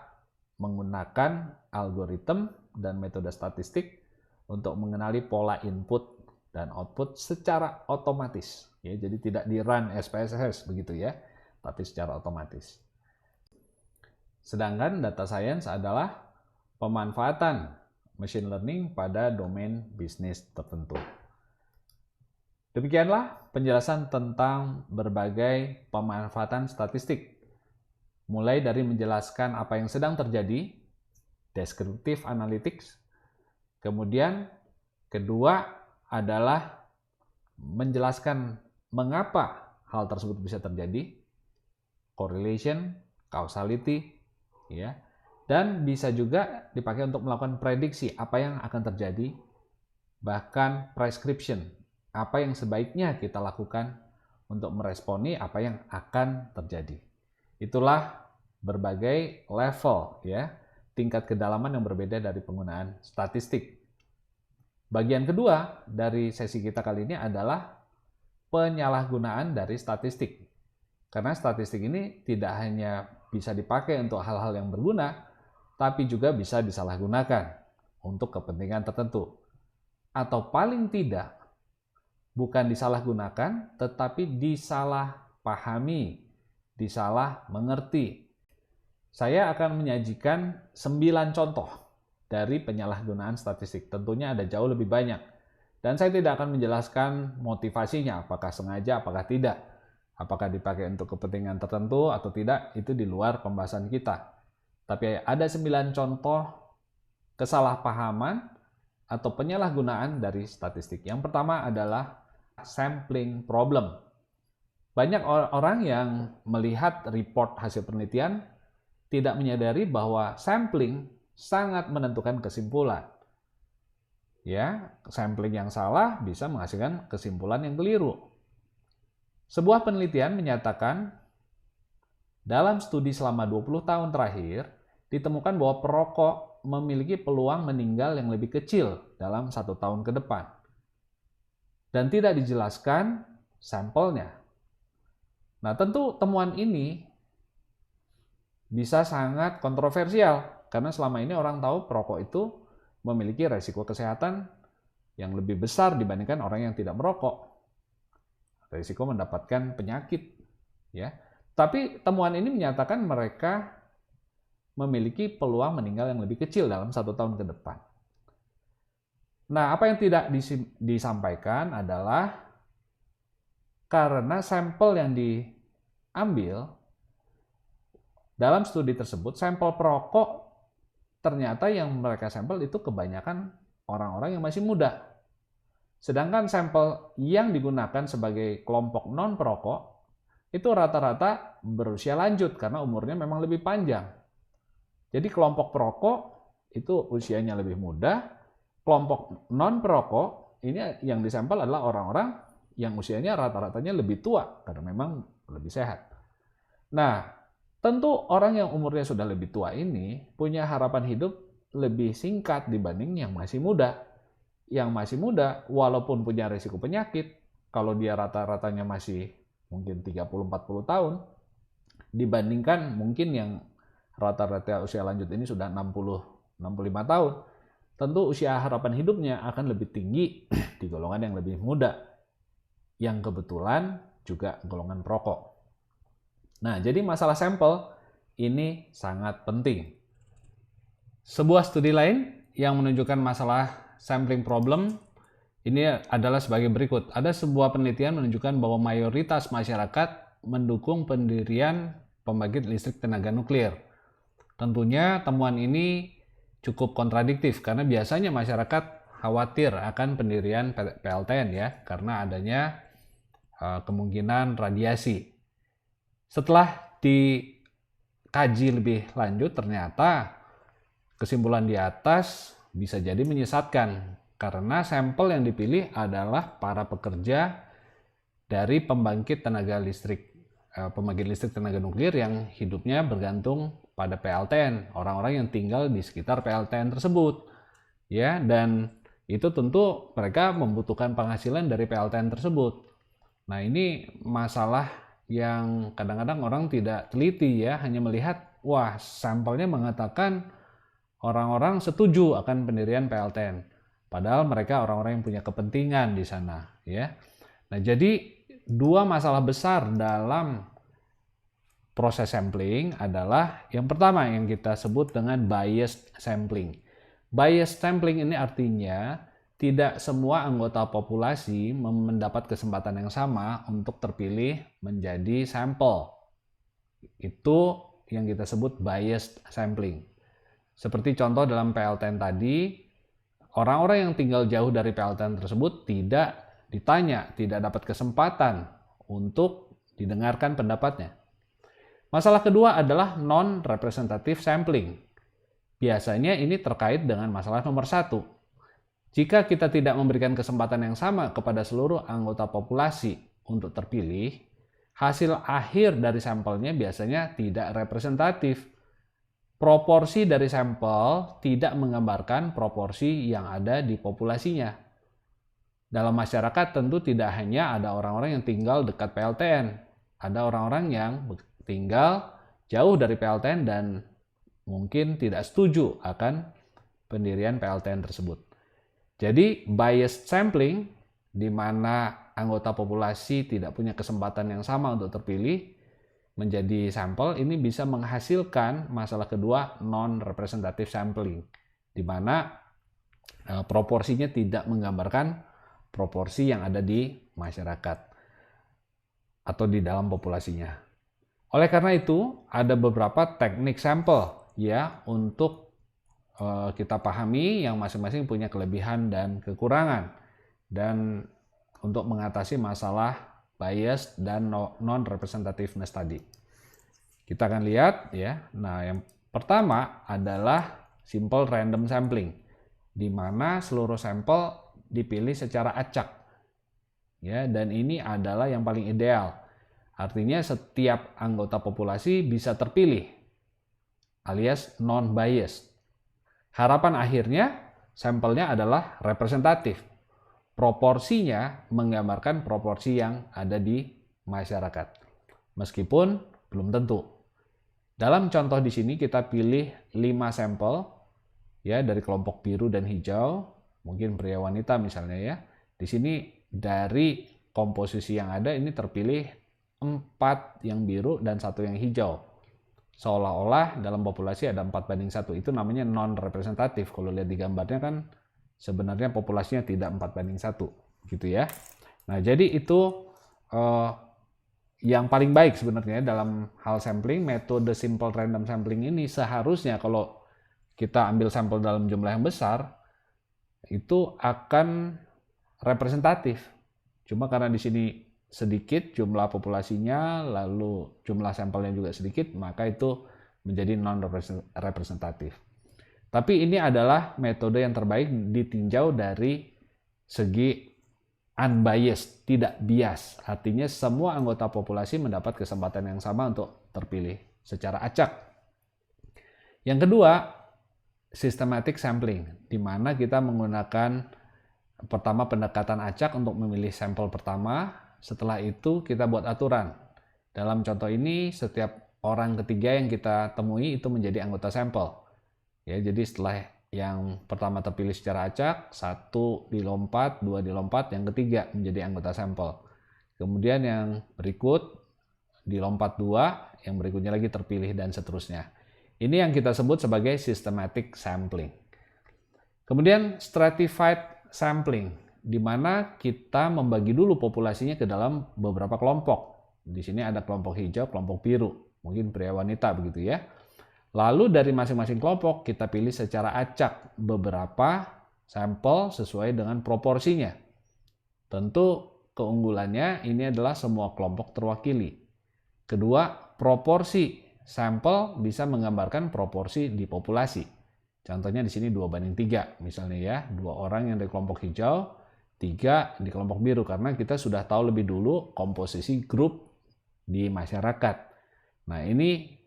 menggunakan algoritma dan metode statistik untuk mengenali pola input dan output secara otomatis, ya, jadi tidak di run SPSS begitu, ya, tapi secara otomatis. Sedangkan data science adalah pemanfaatan machine learning pada domain bisnis tertentu. Demikianlah penjelasan tentang berbagai pemanfaatan statistik. Mulai dari menjelaskan apa yang sedang terjadi, descriptive analytics. Kemudian kedua adalah menjelaskan mengapa hal tersebut bisa terjadi, correlation, causality, ya. Dan bisa juga dipakai untuk melakukan prediksi apa yang akan terjadi, bahkan prescription, apa yang sebaiknya kita lakukan untuk meresponi apa yang akan terjadi. Itulah berbagai level, ya, tingkat kedalaman yang berbeda dari penggunaan statistik. Bagian kedua dari sesi kita kali ini adalah penyalahgunaan dari statistik. Karena statistik ini tidak hanya bisa dipakai untuk hal-hal yang berguna, tapi juga bisa disalahgunakan untuk kepentingan tertentu. Atau paling tidak, bukan disalahgunakan, tetapi disalahpahami, disalah mengerti. Saya akan menyajikan 9 contoh dari penyalahgunaan statistik. Tentunya ada jauh lebih banyak. Dan saya tidak akan menjelaskan motivasinya, apakah sengaja, apakah tidak. Apakah dipakai untuk kepentingan tertentu atau tidak, itu di luar pembahasan kita. Tapi ada 9 contoh kesalahpahaman atau penyalahgunaan dari statistik. Yang pertama adalah sampling problem. Banyak orang yang melihat report hasil penelitian tidak menyadari bahwa sampling sangat menentukan kesimpulan. Ya, sampling yang salah bisa menghasilkan kesimpulan yang keliru. Sebuah penelitian menyatakan dalam studi selama 20 tahun terakhir ditemukan bahwa perokok memiliki peluang meninggal yang lebih kecil dalam 1 tahun ke depan. Dan tidak dijelaskan sampelnya. Nah, tentu temuan ini bisa sangat kontroversial karena selama ini orang tahu perokok itu memiliki resiko kesehatan yang lebih besar dibandingkan orang yang tidak merokok. Risiko mendapatkan penyakit, ya. Tapi temuan ini menyatakan mereka memiliki peluang meninggal yang lebih kecil dalam 1 tahun ke depan. Nah, apa yang tidak disampaikan adalah karena sampel yang diambil dalam studi tersebut, sampel perokok ternyata yang mereka sampel itu kebanyakan orang-orang yang masih muda. Sedangkan sampel yang digunakan sebagai kelompok non-perokok itu rata-rata berusia lanjut karena umurnya memang lebih panjang. Jadi kelompok perokok itu usianya lebih muda, kelompok non-perokok ini yang disampel adalah orang-orang yang usianya rata-ratanya lebih tua karena memang lebih sehat. Nah, tentu orang yang umurnya sudah lebih tua ini punya harapan hidup lebih singkat dibanding yang masih muda. Yang masih muda, walaupun punya risiko penyakit, kalau dia rata-ratanya masih mungkin 30-40 tahun, dibandingkan mungkin yang rata-rata usia lanjut ini sudah 60-65 tahun, tentu usia harapan hidupnya akan lebih tinggi di golongan yang lebih muda, yang kebetulan juga golongan perokok. Nah, jadi masalah sampel ini sangat penting. Sebuah studi lain yang menunjukkan masalah sampling problem ini adalah sebagai berikut. Ada sebuah penelitian menunjukkan bahwa mayoritas masyarakat mendukung pendirian pembangkit listrik tenaga nuklir. Tentunya temuan ini cukup kontradiktif karena biasanya masyarakat khawatir akan pendirian PLTN ya karena adanya kemungkinan radiasi. Setelah dikaji lebih lanjut ternyata kesimpulan di atas bisa jadi menyesatkan karena sampel yang dipilih adalah para pekerja dari pembangkit listrik tenaga nuklir yang hidupnya bergantung pada PLTN, orang-orang yang tinggal di sekitar PLTN tersebut. Ya, dan itu tentu mereka membutuhkan penghasilan dari PLTN tersebut. Nah, ini masalah yang kadang-kadang orang tidak teliti ya, hanya melihat wah, sampelnya mengatakan orang-orang setuju akan pendirian PLTN, padahal mereka orang-orang yang punya kepentingan di sana, ya. Nah, jadi 2 masalah besar dalam proses sampling adalah yang pertama yang kita sebut dengan biased sampling. Biased sampling ini artinya tidak semua anggota populasi mendapat kesempatan yang sama untuk terpilih menjadi sampel. Itu yang kita sebut biased sampling. Seperti contoh dalam PLTN tadi, orang-orang yang tinggal jauh dari PLTN tersebut tidak ditanya, tidak dapat kesempatan untuk didengarkan pendapatnya. Masalah kedua adalah non-representative sampling. Biasanya ini terkait dengan masalah nomor 1. Jika kita tidak memberikan kesempatan yang sama kepada seluruh anggota populasi untuk terpilih, hasil akhir dari sampelnya biasanya tidak representatif. Proporsi dari sampel tidak menggambarkan proporsi yang ada di populasinya. Dalam masyarakat tentu tidak hanya ada orang-orang yang tinggal dekat PLTN, ada orang-orang yang tinggal jauh dari PLTN dan mungkin tidak setuju akan pendirian PLTN tersebut. Jadi biased sampling, di mana anggota populasi tidak punya kesempatan yang sama untuk terpilih menjadi sampel, ini bisa menghasilkan masalah kedua non-representative sampling, di mana proporsinya tidak menggambarkan proporsi yang ada di masyarakat atau di dalam populasinya. Oleh karena itu, ada beberapa teknik sampel ya untuk kita pahami yang masing-masing punya kelebihan dan kekurangan, dan untuk mengatasi masalah bias dan non-representativeness tadi. Kita akan lihat ya. Nah, yang pertama adalah simple random sampling, di mana seluruh sampel dipilih secara acak. Ya, dan ini adalah yang paling ideal. Artinya setiap anggota populasi bisa terpilih, alias non-biased. Harapan akhirnya sampelnya adalah representatif. Proporsinya menggambarkan proporsi yang ada di masyarakat. Meskipun belum tentu. Dalam contoh di sini kita pilih 5 sampel ya dari kelompok biru dan hijau, mungkin pria wanita misalnya ya. Di sini dari komposisi yang ada ini terpilih 4 yang biru dan 1 yang hijau. Seolah-olah dalam populasi ada 4:1. Itu namanya non-representatif. Kalau lihat di gambarnya kan sebenarnya populasinya tidak 4:1 gitu ya. Nah, jadi itu yang paling baik sebenarnya dalam hal sampling. Metode simple random sampling ini seharusnya kalau kita ambil sampel dalam jumlah yang besar itu akan representatif. Cuma karena di sini sedikit jumlah populasinya, lalu jumlah sampelnya juga sedikit, maka itu menjadi non-representatif. Tapi ini adalah metode yang terbaik ditinjau dari segi unbiased, tidak bias. Artinya semua anggota populasi mendapat kesempatan yang sama untuk terpilih secara acak. Yang kedua, systematic sampling, di mana kita menggunakan pertama pendekatan acak untuk memilih sampel pertama. Setelah itu kita buat aturan. Dalam contoh ini setiap orang ketiga yang kita temui itu menjadi anggota sampel. Ya, jadi setelah yang pertama terpilih secara acak, 1 dilompat, 2 dilompat, yang ketiga menjadi anggota sampel. Kemudian yang berikut dilompat 2, yang berikutnya lagi terpilih dan seterusnya. Ini yang kita sebut sebagai systematic sampling. Kemudian stratified sampling, di mana kita membagi dulu populasinya ke dalam beberapa kelompok. Di sini ada kelompok hijau, kelompok biru, mungkin pria wanita begitu ya. Lalu dari masing-masing kelompok kita pilih secara acak beberapa sampel sesuai dengan proporsinya. Tentu keunggulannya ini adalah semua kelompok terwakili. Kedua, proporsi sampel bisa menggambarkan proporsi di populasi. Contohnya di sini 2:3 misalnya ya, 2 orang yang dari kelompok hijau, 3 di kelompok biru, karena kita sudah tahu lebih dulu komposisi grup di masyarakat. Nah, ini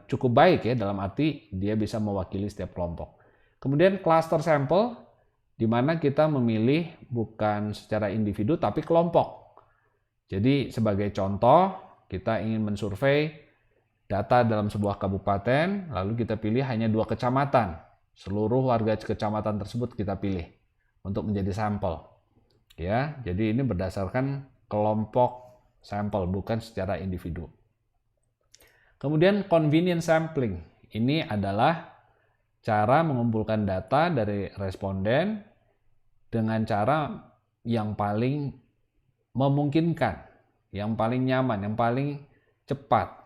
cukup baik ya, dalam arti dia bisa mewakili setiap kelompok. Kemudian cluster sample, di mana kita memilih bukan secara individu tapi kelompok. Jadi sebagai contoh, kita ingin mensurvei data dalam sebuah kabupaten, lalu kita pilih hanya 2 kecamatan. Seluruh warga kecamatan tersebut kita pilih untuk menjadi sampel. Ya, jadi ini berdasarkan kelompok sampel, bukan secara individu. Kemudian convenience sampling, ini adalah cara mengumpulkan data dari responden dengan cara yang paling memungkinkan, yang paling nyaman, yang paling cepat.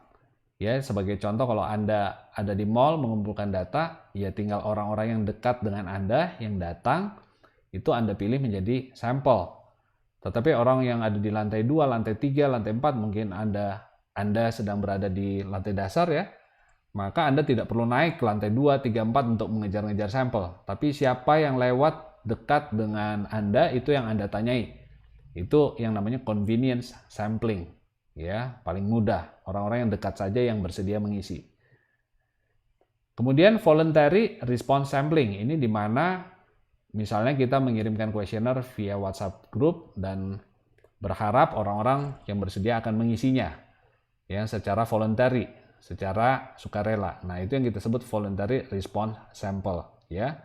Ya, sebagai contoh kalau Anda ada di mall mengumpulkan data, ya tinggal orang-orang yang dekat dengan Anda yang datang, itu Anda pilih menjadi sampel. Tetapi orang yang ada di lantai 2, lantai 3, lantai 4, mungkin Anda sedang berada di lantai dasar ya, maka Anda tidak perlu naik ke lantai 2, 3, 4 untuk mengejar-ngejar sampel. Tapi siapa yang lewat dekat dengan Anda, itu yang Anda tanyai. Itu yang namanya convenience sampling. Ya, paling mudah, orang-orang yang dekat saja yang bersedia mengisi. Kemudian voluntary response sampling, ini di mana misalnya kita mengirimkan kuesioner via WhatsApp group dan berharap orang-orang yang bersedia akan mengisinya ya secara voluntary, secara sukarela. Nah, itu yang kita sebut voluntary response sample ya.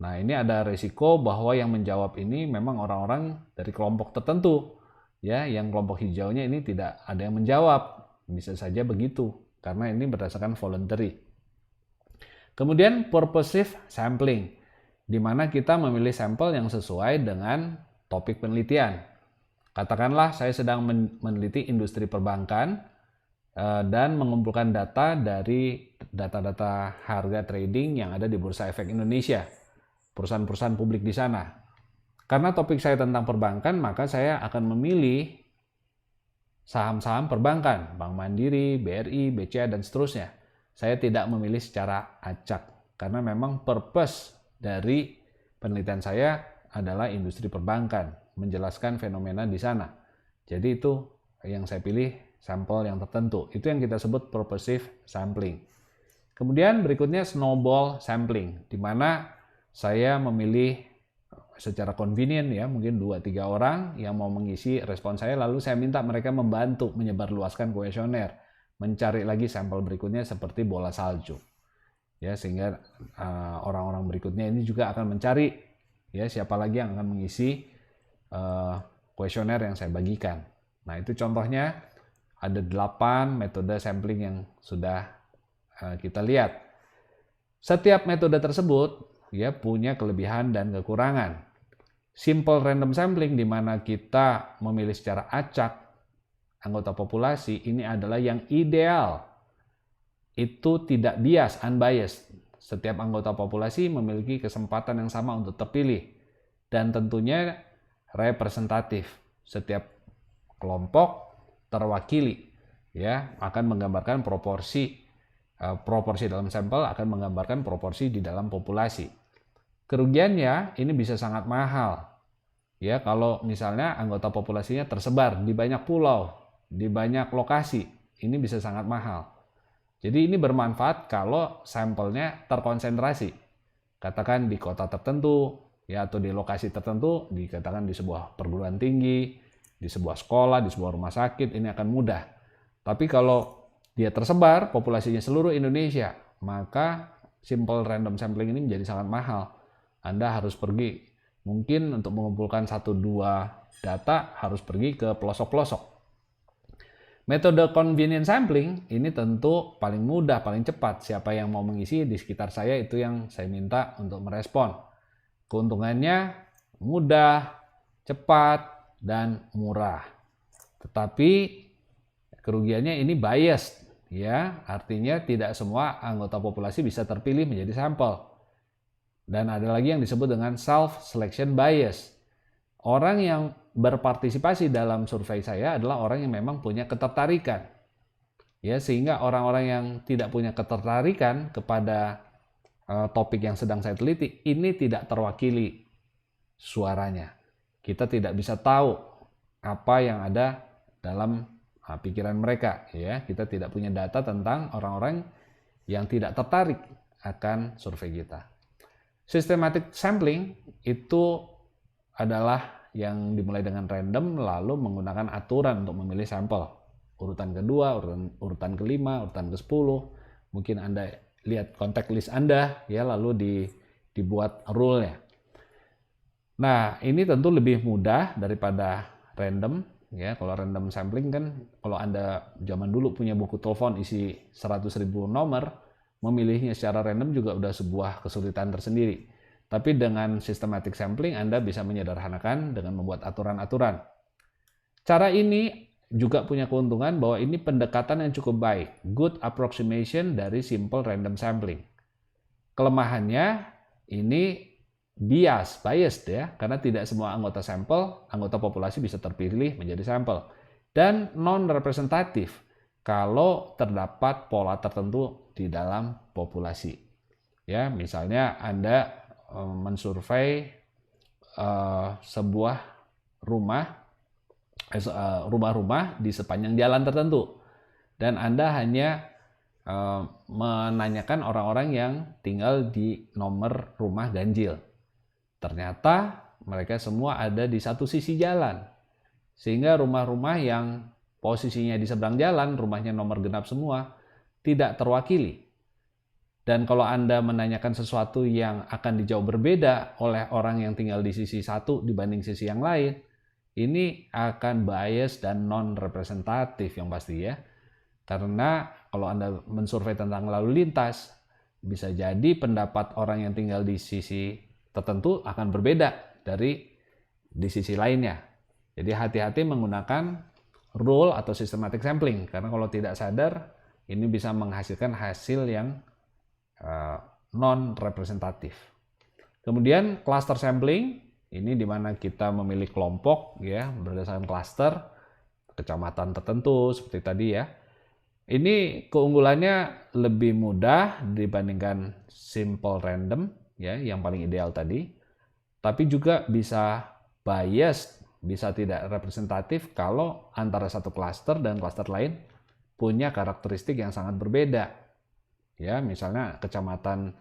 Nah, ini ada risiko bahwa yang menjawab ini memang orang-orang dari kelompok tertentu ya, yang kelompok hijaunya ini tidak ada yang menjawab. Bisa saja begitu karena ini berdasarkan voluntary. Kemudian purposive sampling. di mana kita memilih sampel yang sesuai dengan topik penelitian. Katakanlah saya sedang meneliti industri perbankan dan mengumpulkan data dari data-data harga trading yang ada di Bursa Efek Indonesia, perusahaan-perusahaan publik di sana. Karena topik saya tentang perbankan, maka saya akan memilih saham-saham perbankan, Bank Mandiri, BRI, BCA, dan seterusnya. Saya tidak memilih secara acak, karena memang purpose dari penelitian saya adalah industri perbankan, menjelaskan fenomena di sana. Jadi itu yang saya pilih sampel yang tertentu. Itu yang kita sebut purposive sampling. Kemudian berikutnya snowball sampling, di mana saya memilih secara convenient ya, mungkin 2-3 orang yang mau mengisi respon saya, lalu saya minta mereka membantu menyebarluaskan kuesioner, mencari lagi sampel berikutnya seperti bola salju. Ya, sehingga orang-orang berikutnya ini juga akan mencari ya siapa lagi yang akan mengisi kuesioner yang saya bagikan. Nah, itu contohnya ada 8 metode sampling yang sudah kita lihat. Setiap metode tersebut ya punya kelebihan dan kekurangan. Simple random sampling di mana kita memilih secara acak anggota populasi ini adalah yang ideal. Itu tidak bias, unbiased. Setiap anggota populasi memiliki kesempatan yang sama untuk terpilih dan tentunya representatif. Setiap kelompok terwakili ya, akan menggambarkan proporsi dalam sampel akan menggambarkan proporsi di dalam populasi. Kerugiannya ini bisa sangat mahal. Ya, kalau misalnya anggota populasinya tersebar di banyak pulau, di banyak lokasi, ini bisa sangat mahal. Jadi ini bermanfaat kalau sampelnya terkonsentrasi. Katakan di kota tertentu, ya, atau di lokasi tertentu, dikatakan di sebuah perguruan tinggi, di sebuah sekolah, di sebuah rumah sakit, ini akan mudah. Tapi kalau dia tersebar populasinya seluruh Indonesia, maka simple random sampling ini menjadi sangat mahal. Anda harus pergi, mungkin untuk mengumpulkan 1-2 data harus pergi ke pelosok-pelosok. Metode convenient sampling ini tentu paling mudah, paling cepat. Siapa yang mau mengisi di sekitar saya itu yang saya minta untuk merespon. Keuntungannya mudah, cepat, dan murah. Tetapi kerugiannya ini biased, ya, artinya tidak semua anggota populasi bisa terpilih menjadi sampel. Dan ada lagi yang disebut dengan self-selection bias. Orang yang berpartisipasi dalam survei saya adalah orang yang memang punya ketertarikan. Ya, sehingga orang-orang yang tidak punya ketertarikan kepada topik yang sedang saya teliti, ini tidak terwakili suaranya. Kita tidak bisa tahu apa yang ada dalam pikiran mereka. Ya, kita tidak punya data tentang orang-orang yang tidak tertarik akan survei kita. Systematic sampling itu adalah yang dimulai dengan random lalu menggunakan aturan untuk memilih sampel. Urutan kedua, urutan kelima, urutan ke-10. Mungkin Anda lihat contact list Anda ya, lalu dibuat rule-nya. Nah, ini tentu lebih mudah daripada random ya. Kalau random sampling kan kalau Anda zaman dulu punya buku telepon isi 100.000 nomor, memilihnya secara random juga udah sebuah kesulitan tersendiri. Tapi dengan systematic sampling Anda bisa menyederhanakan dengan membuat aturan-aturan. Cara ini juga punya keuntungan bahwa ini pendekatan yang cukup baik, good approximation dari simple random sampling. Kelemahannya ini biased ya, karena tidak semua anggota populasi bisa terpilih menjadi sampel. Dan non-representatif kalau terdapat pola tertentu di dalam populasi. Ya, misalnya Anda mensurvei sebuah rumah-rumah di sepanjang jalan tertentu dan Anda hanya menanyakan orang-orang yang tinggal di nomor rumah ganjil. Ternyata mereka semua ada di satu sisi jalan, sehingga rumah-rumah yang posisinya di seberang jalan, rumahnya nomor genap semua, tidak terwakili. Dan kalau Anda menanyakan sesuatu yang akan dijawab berbeda oleh orang yang tinggal di sisi satu dibanding sisi yang lain, ini akan bias dan non-representatif yang pasti ya. Karena kalau Anda mensurvei tentang lalu lintas, bisa jadi pendapat orang yang tinggal di sisi tertentu akan berbeda dari di sisi lainnya. Jadi hati-hati menggunakan rule atau systematic sampling, karena kalau tidak sadar ini bisa menghasilkan hasil yang non representatif. Kemudian cluster sampling, ini dimana kita memilih kelompok ya berdasarkan cluster kecamatan tertentu seperti tadi ya. Ini keunggulannya lebih mudah dibandingkan simple random ya, yang paling ideal tadi. Tapi juga bisa biased, bisa tidak representatif kalau antara satu cluster dan cluster lain punya karakteristik yang sangat berbeda. Ya, misalnya kecamatan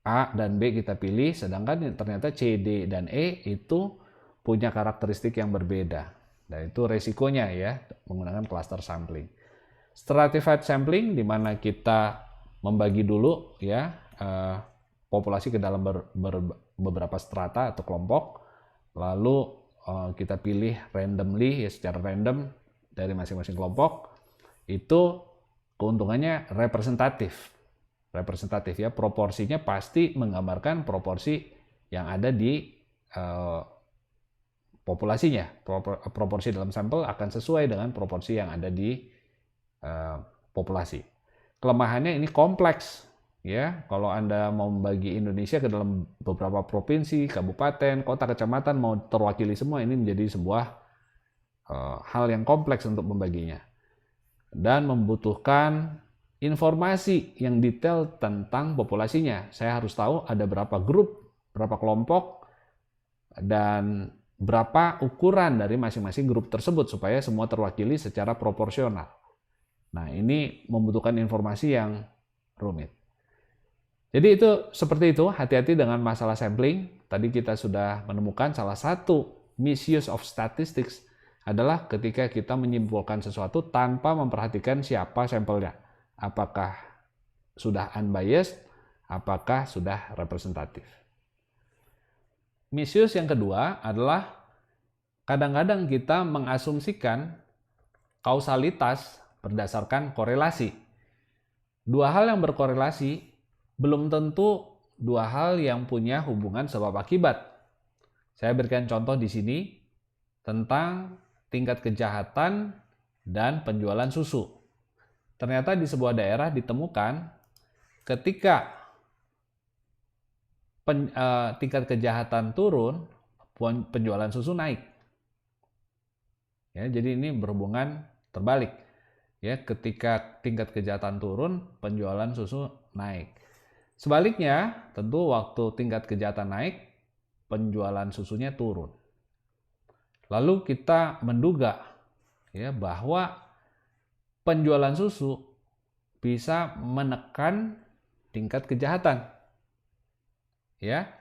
A dan B kita pilih, sedangkan ternyata C, D, dan E itu punya karakteristik yang berbeda. Dan itu resikonya ya menggunakan cluster sampling. Stratified sampling, di mana kita membagi dulu ya populasi ke dalam beberapa strata atau kelompok, lalu kita pilih randomly ya, secara random dari masing-masing kelompok. Itu keuntungannya representatif ya, proporsinya pasti menggambarkan proporsi yang ada di populasinya. Proporsi dalam sampel akan sesuai dengan proporsi yang ada di populasi. Kelemahannya ini kompleks ya. Kalau Anda mau membagi Indonesia ke dalam beberapa provinsi, kabupaten, kota, kecamatan, mau terwakili semua, ini menjadi sebuah hal yang kompleks untuk membaginya dan membutuhkan informasi yang detail tentang populasinya. Saya harus tahu ada berapa grup, berapa kelompok, dan berapa ukuran dari masing-masing grup tersebut supaya semua terwakili secara proporsional. Nah, ini membutuhkan informasi yang rumit. Jadi itu seperti itu, hati-hati dengan masalah sampling. Tadi kita sudah menemukan salah satu misuse of statistics adalah ketika kita menyimpulkan sesuatu tanpa memperhatikan siapa sampelnya. Apakah sudah unbiased, apakah sudah representatif. Misuse yang kedua adalah kadang-kadang kita mengasumsikan kausalitas berdasarkan korelasi. Dua hal yang berkorelasi belum tentu dua hal yang punya hubungan sebab akibat. Saya berikan contoh di sini tentang tingkat kejahatan dan penjualan susu. Ternyata di sebuah daerah ditemukan ketika tingkat kejahatan turun, penjualan susu naik. Ya, jadi ini berhubungan terbalik. Ya, ketika tingkat kejahatan turun, penjualan susu naik. Sebaliknya, tentu waktu tingkat kejahatan naik, penjualan susunya turun. Lalu kita menduga ya bahwa penjualan susu bisa menekan tingkat kejahatan. Ya,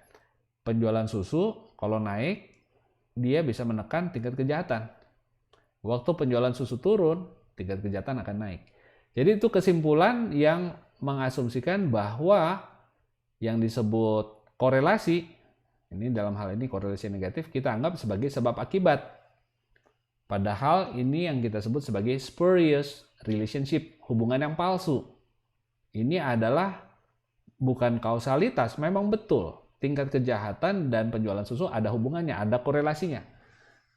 penjualan susu kalau naik, dia bisa menekan tingkat kejahatan. Waktu penjualan susu turun, tingkat kejahatan akan naik. Jadi itu kesimpulan yang mengasumsikan bahwa yang disebut korelasi, ini dalam hal ini korelasi negatif, kita anggap sebagai sebab akibat. Padahal ini yang kita sebut sebagai spurious relationship, hubungan yang palsu. Ini adalah bukan kausalitas, memang betul. Tingkat kejahatan dan penjualan susu ada hubungannya, ada korelasinya.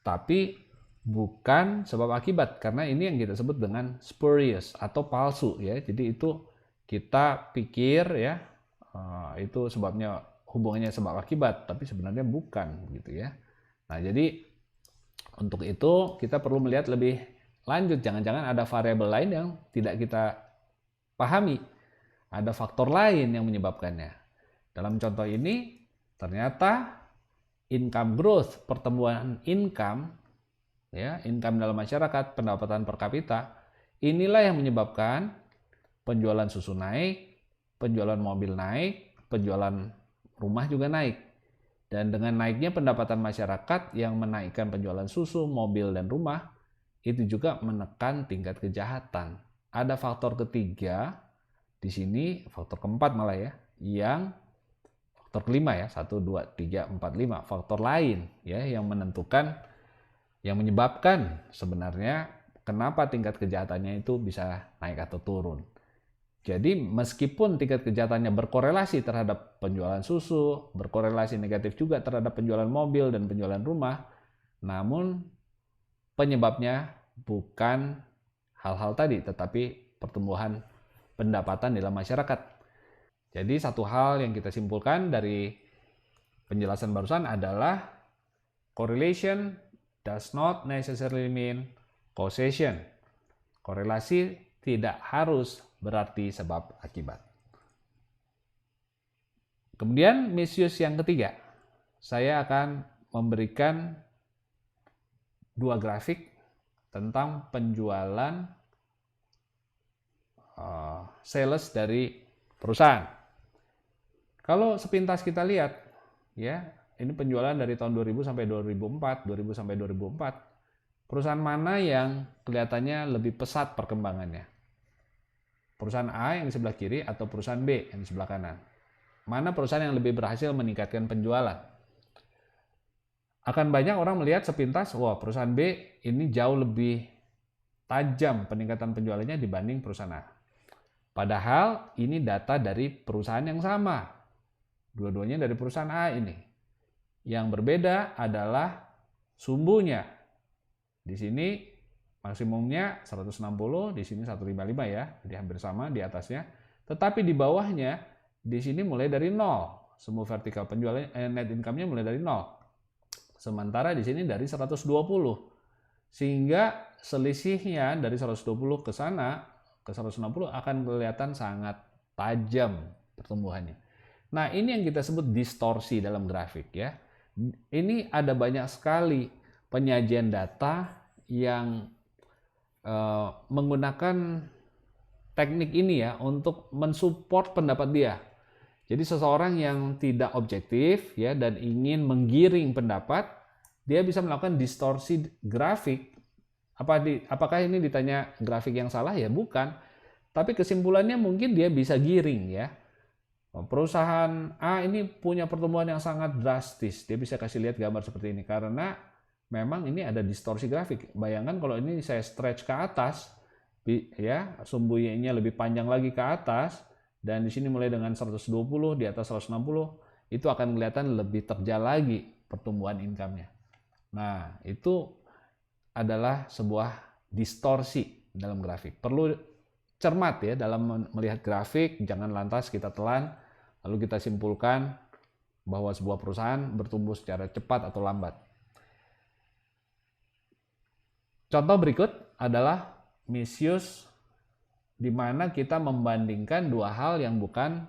Tapi bukan sebab akibat, karena ini yang kita sebut dengan spurious atau palsu ya. Jadi itu kita pikir ya itu sebabnya, hubungannya sebab akibat, tapi sebenarnya bukan gitu ya. Nah, jadi untuk itu kita perlu melihat lebih lanjut, jangan-jangan ada variabel lain yang tidak kita pahami, ada faktor lain yang menyebabkannya. Dalam contoh ini ternyata income growth, pertumbuhan income ya, income dalam masyarakat, pendapatan per kapita, inilah yang menyebabkan penjualan susu naik, penjualan mobil naik, penjualan rumah juga naik. Dan dengan naiknya pendapatan masyarakat yang menaikkan penjualan susu, mobil, dan rumah, itu juga menekan tingkat kejahatan. Ada faktor ketiga di sini, faktor keempat malah ya, yang faktor kelima ya, 1, 2, 3, 4, 5, faktor lain ya yang menentukan, yang menyebabkan sebenarnya kenapa tingkat kejahatannya itu bisa naik atau turun. Jadi meskipun tingkat kejahatannya berkorelasi terhadap penjualan susu, berkorelasi negatif juga terhadap penjualan mobil dan penjualan rumah, namun penyebabnya bukan hal-hal tadi, tetapi pertumbuhan pendapatan dalam masyarakat. Jadi satu hal yang kita simpulkan dari penjelasan barusan adalah correlation does not necessarily mean causation. Korelasi tidak harus berarti sebab akibat. Kemudian misius yang ketiga, saya akan memberikan dua grafik tentang penjualan sales dari perusahaan. Kalau sepintas kita lihat, ya, ini penjualan dari tahun 2000 sampai 2004, 2000 sampai 2004. Perusahaan mana yang kelihatannya lebih pesat perkembangannya? Perusahaan A yang di sebelah kiri atau perusahaan B yang di sebelah kanan? Mana perusahaan yang lebih berhasil meningkatkan penjualan? Akan banyak orang melihat sepintas, wah perusahaan B ini jauh lebih tajam peningkatan penjualannya dibanding perusahaan A. Padahal ini data dari perusahaan yang sama. Dua-duanya dari perusahaan A ini. Yang berbeda adalah sumbunya. Di sini maksimumnya 160, di sini 155 ya, jadi hampir sama di atasnya. Tetapi di bawahnya, di sini mulai dari 0. Sumbu vertikal penjualan net income-nya mulai dari 0. Sementara di sini dari 120. Sehingga selisihnya dari 120 ke sana, ke 160 akan kelihatan sangat tajam pertumbuhannya. Nah, ini yang kita sebut distorsi dalam grafik ya. Ini ada banyak sekali penyajian data yang menggunakan teknik ini ya untuk mensupport pendapat dia. Jadi seseorang yang tidak objektif ya dan ingin menggiring pendapat, dia bisa melakukan distorsi grafik. Apakah ini ditanya grafik yang salah? Ya bukan. Tapi kesimpulannya mungkin dia bisa giring ya. Perusahaan A ini punya pertumbuhan yang sangat drastis. Dia bisa kasih lihat gambar seperti ini karena memang ini ada distorsi grafik. Bayangkan kalau ini saya stretch ke atas, ya sumbu Y-nya lebih panjang lagi ke atas, dan di sini mulai dengan 120 di atas 160, itu akan kelihatan lebih terjal lagi pertumbuhan income-nya. Nah, itu adalah sebuah distorsi dalam grafik. Perlu cermat ya dalam melihat grafik, jangan lantas kita telan, lalu kita simpulkan bahwa sebuah perusahaan bertumbuh secara cepat atau lambat. Contoh berikut adalah misius di mana kita membandingkan dua hal yang bukan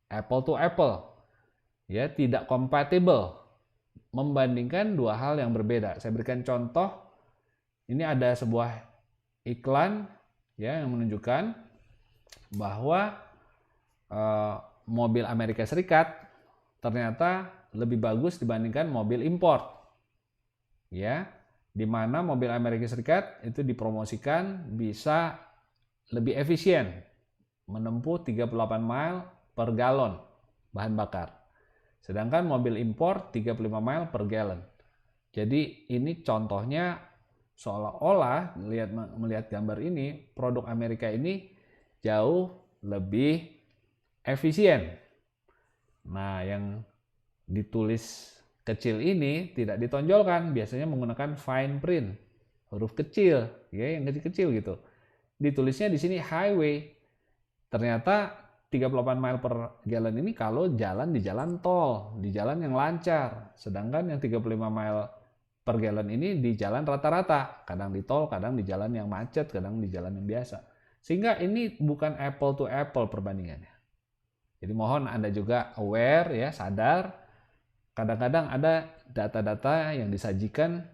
apple to apple. Ya, tidak compatible. Membandingkan dua hal yang berbeda. Saya berikan contoh. Ini ada sebuah iklan ya yang menunjukkan bahwa mobil Amerika Serikat ternyata lebih bagus dibandingkan mobil impor. Ya, di mana mobil Amerika Serikat itu dipromosikan bisa lebih efisien, menempuh 38 mile per galon bahan bakar. Sedangkan mobil impor 35 mile per gallon. Jadi ini contohnya seolah-olah melihat gambar ini, produk Amerika ini jauh lebih efisien. Nah, yang ditulis kecil ini tidak ditonjolkan, biasanya menggunakan fine print, huruf kecil, ya yang kecil-kecil gitu. Ditulisnya di sini highway. Ternyata 38 mile per gallon ini kalau jalan di jalan tol, di jalan yang lancar. Sedangkan yang 35 mile per gallon ini di jalan rata-rata, kadang di tol, kadang di jalan yang macet, kadang di jalan yang biasa. Sehingga ini bukan apple to apple perbandingannya. Jadi mohon Anda juga aware ya, sadar. Kadang-kadang ada data-data yang disajikan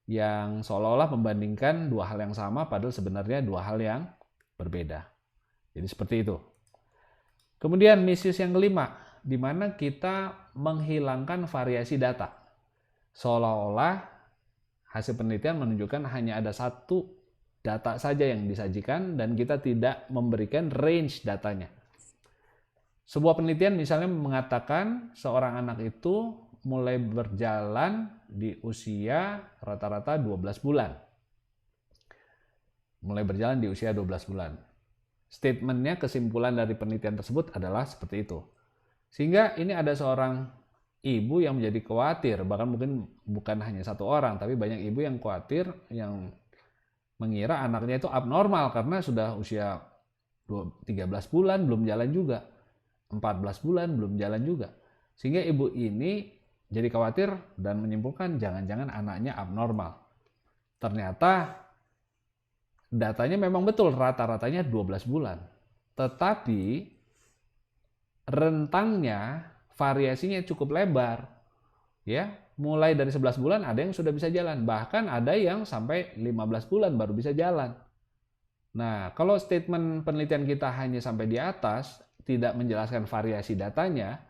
yang seolah-olah membandingkan dua hal yang sama padahal sebenarnya dua hal yang berbeda. Jadi seperti itu. Kemudian misius yang kelima, di mana kita menghilangkan variasi data. Seolah-olah hasil penelitian menunjukkan hanya ada satu data saja yang disajikan dan kita tidak memberikan range datanya. Sebuah penelitian misalnya mengatakan seorang anak itu mulai berjalan di usia rata-rata 12 bulan. Mulai berjalan di usia 12 bulan. Statementnya, kesimpulan dari penelitian tersebut adalah seperti itu. Sehingga ini ada seorang ibu yang menjadi khawatir, bahkan mungkin bukan hanya satu orang, tapi banyak ibu yang khawatir, yang mengira anaknya itu abnormal karena sudah usia 13 bulan belum jalan juga, 14 bulan belum jalan juga. Sehingga ibu ini jadi khawatir dan menyimpulkan jangan-jangan anaknya abnormal. Ternyata datanya memang betul, rata-ratanya 12 bulan. Tetapi rentangnya, variasinya cukup lebar. Ya, mulai dari 11 bulan ada yang sudah bisa jalan, bahkan ada yang sampai 15 bulan baru bisa jalan. Nah, kalau statement penelitian kita hanya sampai di atas, tidak menjelaskan variasi datanya,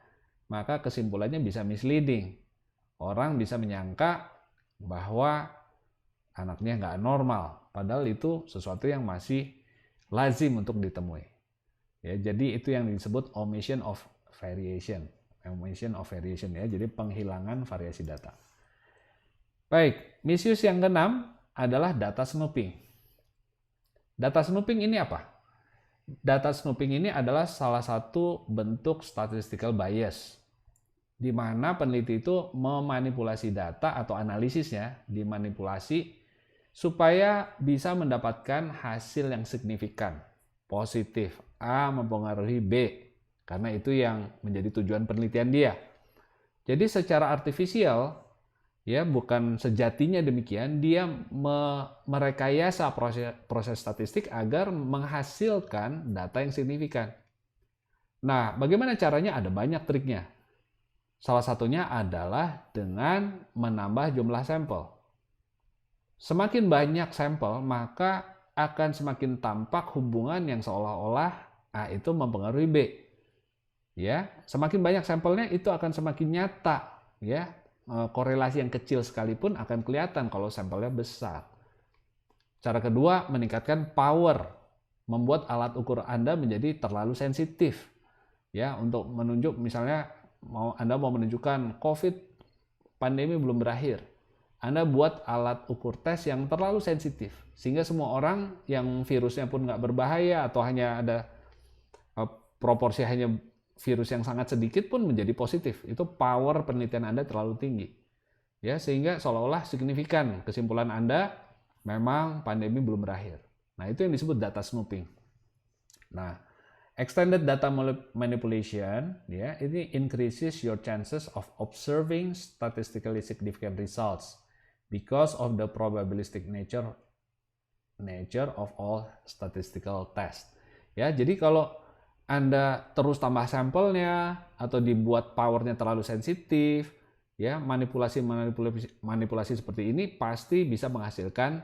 maka kesimpulannya bisa misleading. Orang bisa menyangka bahwa anaknya nggak normal, padahal itu sesuatu yang masih lazim untuk ditemui. Ya, jadi itu yang disebut omission of variation. Omission of variation ya, jadi penghilangan variasi data. Baik, misuse yang keenam adalah data snooping. Data snooping ini apa? Data snooping ini adalah salah satu bentuk statistical bias, di mana peneliti itu memanipulasi data atau analisisnya, dimanipulasi supaya bisa mendapatkan hasil yang signifikan, positif, A mempengaruhi B, karena itu yang menjadi tujuan penelitian dia. Jadi secara artifisial, ya bukan sejatinya demikian, dia merekayasa proses statistik agar menghasilkan data yang signifikan. Nah, bagaimana caranya? Ada banyak triknya. Salah satunya adalah dengan menambah jumlah sampel. Semakin banyak sampel, maka akan semakin tampak hubungan yang seolah-olah A itu mempengaruhi B. Ya, semakin banyak sampelnya itu akan semakin nyata, ya. Korelasi yang kecil sekalipun akan kelihatan kalau sampelnya besar. Cara kedua, meningkatkan power, membuat alat ukur Anda menjadi terlalu sensitif. Ya, untuk menunjuk misalnya Anda mau menunjukkan COVID pandemi belum berakhir. Anda buat alat ukur tes yang terlalu sensitif sehingga semua orang yang virusnya pun nggak berbahaya atau hanya ada proporsi hanya virus yang sangat sedikit pun menjadi positif. Itu power penelitian Anda terlalu tinggi. Ya, sehingga seolah-olah signifikan kesimpulan Anda memang pandemi belum berakhir. Nah, itu yang disebut data snooping. Nah, extended data manipulation, ya, ini increases your chances of observing statistically significant results because of the probabilistic nature of all statistical tests. Ya, jadi kalau Anda terus tambah sampelnya atau dibuat powernya terlalu sensitif, ya, manipulasi seperti ini pasti bisa menghasilkan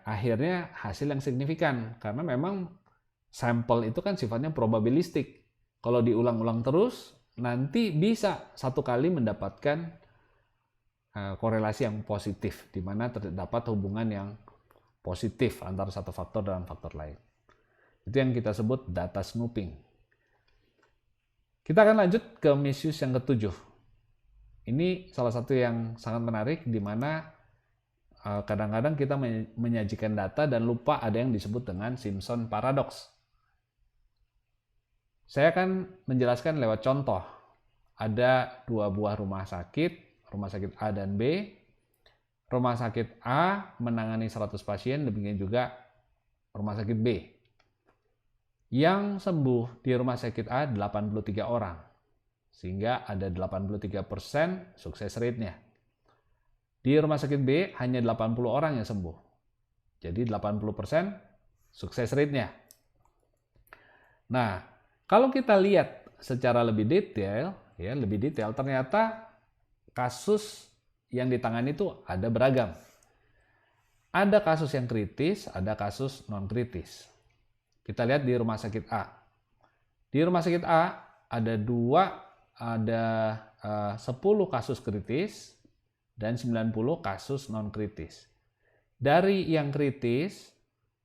akhirnya hasil yang signifikan, karena memang sampel itu kan sifatnya probabilistik. Kalau diulang-ulang terus, nanti bisa satu kali mendapatkan korelasi yang positif, di mana terdapat hubungan yang positif antara satu faktor dan faktor lain. Itu yang kita sebut data snooping. Kita akan lanjut ke misuse yang ketujuh. Ini salah satu yang sangat menarik, di mana kadang-kadang kita menyajikan data dan lupa ada yang disebut dengan Simpson paradox. Saya akan menjelaskan lewat contoh. Ada dua buah rumah sakit A dan B. Rumah sakit A menangani 100 pasien, demikian juga rumah sakit B. Yang sembuh di rumah sakit A 83 orang, sehingga ada 83% sukses rate-nya. Di rumah sakit B hanya 80 orang yang sembuh, jadi 80% sukses rate-nya. Nah, kalau kita lihat secara lebih detail, ternyata kasus yang ditangani itu ada beragam. Ada kasus yang kritis, ada kasus non-kritis. Kita lihat di rumah sakit A. Di rumah sakit A ada 10 kasus kritis dan 90 kasus non-kritis. Dari yang kritis,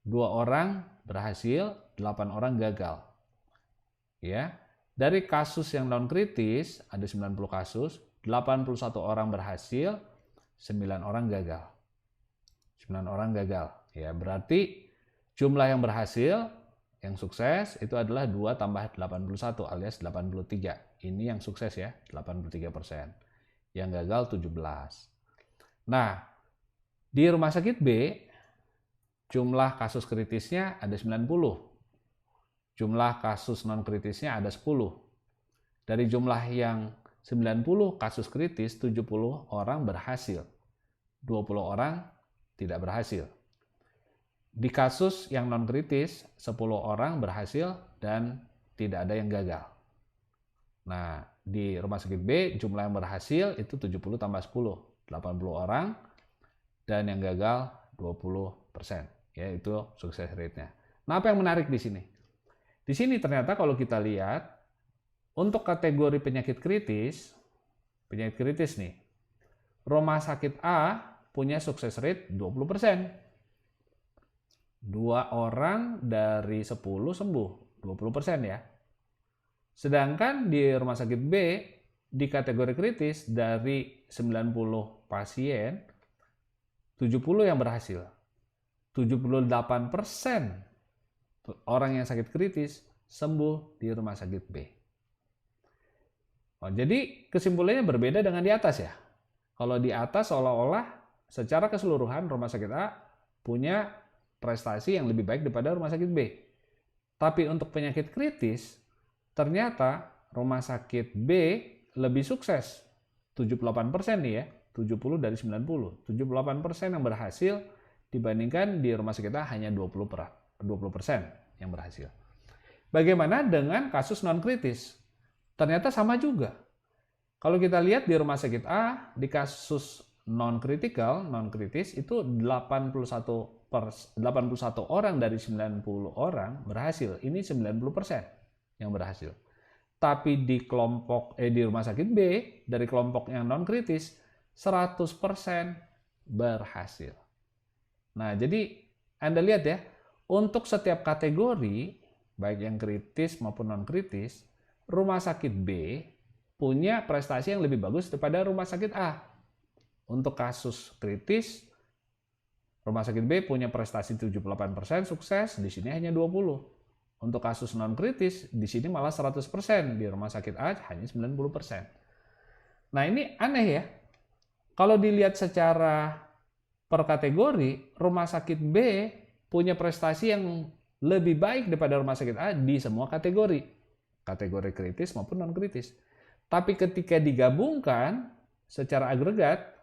2 orang berhasil, 8 orang gagal. Ya. Dari kasus yang non-kritis, ada 90 kasus, 81 orang berhasil, 9 orang gagal. 9 orang gagal. Ya, berarti Jumlah yang berhasil, yang sukses itu adalah 2 tambah 81 alias 83. Ini yang sukses ya, 83%. Yang gagal 17. Nah, di rumah sakit B, jumlah kasus kritisnya ada 90. Jumlah kasus non-kritisnya ada 10. Dari jumlah yang 90 kasus kritis, 70 orang berhasil. 20 orang tidak berhasil. Di kasus yang non-kritis, 10 orang berhasil dan tidak ada yang gagal. Nah, di rumah sakit B, jumlah yang berhasil itu 70 tambah 10, 80 orang, dan yang gagal 20%, yaitu sukses rate-nya. Nah, apa yang menarik di sini? Di sini ternyata kalau kita lihat, untuk kategori penyakit kritis nih, rumah sakit A punya sukses rate 20%. 2 orang dari 10 sembuh, 20% ya. Sedangkan di rumah sakit B, di kategori kritis dari 90 pasien, 70 yang berhasil. 78% orang yang sakit kritis sembuh di rumah sakit B. Oh, jadi kesimpulannya berbeda dengan di atas ya. Kalau di atas seolah-olah secara keseluruhan rumah sakit A punya prestasi yang lebih baik daripada rumah sakit B. Tapi untuk penyakit kritis, ternyata rumah sakit B lebih sukses. 78% nih ya, 70 dari 90. 78% yang berhasil dibandingkan di rumah sakit A hanya 20% yang berhasil. Bagaimana dengan kasus non-kritis? Ternyata sama juga. Kalau kita lihat di rumah sakit A, di kasus non-kritis itu 81 orang dari 90 orang berhasil. Ini 90% yang berhasil. Tapi di di rumah sakit B, dari kelompok yang non-kritis, 100% berhasil. Nah, jadi Anda lihat ya, untuk setiap kategori, baik yang kritis maupun non-kritis, rumah sakit B punya prestasi yang lebih bagus daripada rumah sakit A. Untuk kasus kritis, rumah sakit B punya prestasi 78% sukses, di sini hanya 20%. Untuk kasus non-kritis, di sini malah 100%, di rumah sakit A hanya 90%. Nah, ini aneh ya. Kalau dilihat secara per kategori, rumah sakit B punya prestasi yang lebih baik daripada rumah sakit A di semua kategori. Kategori kritis maupun non-kritis. Tapi ketika digabungkan secara agregat,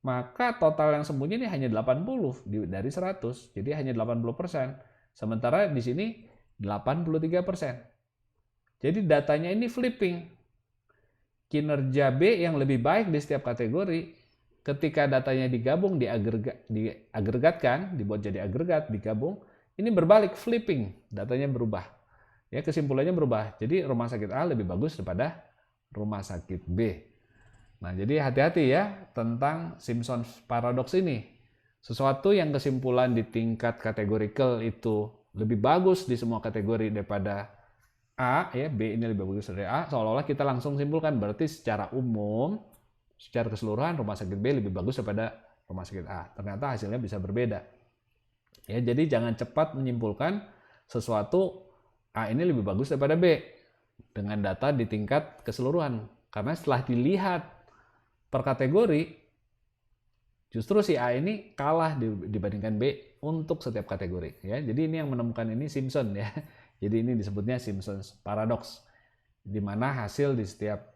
maka total yang sembuhnya ini hanya 80 dari 100. Jadi hanya 80%. Sementara di sini 83%. Jadi datanya ini flipping. Kinerja B yang lebih baik di setiap kategori, ketika datanya digabung, diagregatkan, dibuat jadi agregat, digabung, ini berbalik, flipping, datanya berubah. Ya, kesimpulannya berubah. Jadi rumah sakit A lebih bagus daripada rumah sakit B. Nah, jadi hati-hati ya tentang Simpson's paradox ini. Sesuatu yang kesimpulan di tingkat kategorikal itu lebih bagus di semua kategori daripada A, ya, B ini lebih bagus dari A, seolah-olah kita langsung simpulkan berarti secara umum, secara keseluruhan rumah sakit B lebih bagus daripada rumah sakit A. Ternyata hasilnya bisa berbeda. Ya, jadi jangan cepat menyimpulkan sesuatu A ini lebih bagus daripada B dengan data di tingkat keseluruhan. Karena setelah dilihat per kategori, justru si A ini kalah dibandingkan B untuk setiap kategori. Ya, jadi ini yang menemukan ini Simpson ya. Jadi ini disebutnya Simpson's paradox, di mana hasil di setiap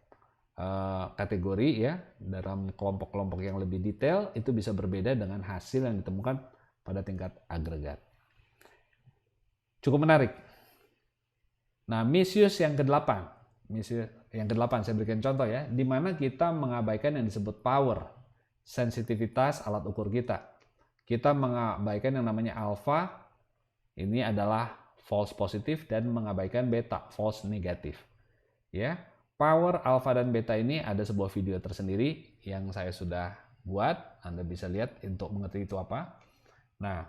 kategori ya dalam kelompok-kelompok yang lebih detail itu bisa berbeda dengan hasil yang ditemukan pada tingkat agregat. Cukup menarik. Nah, misuse yang ke-8. Misuse yang ke-8 saya berikan contoh ya, di mana kita mengabaikan yang disebut power, sensitivitas alat ukur kita. Kita mengabaikan yang namanya alpha, ini adalah false positif, dan mengabaikan beta, false negatif. Ya, power alpha dan beta ini ada sebuah video tersendiri yang saya sudah buat, Anda bisa lihat untuk mengerti itu apa. Nah,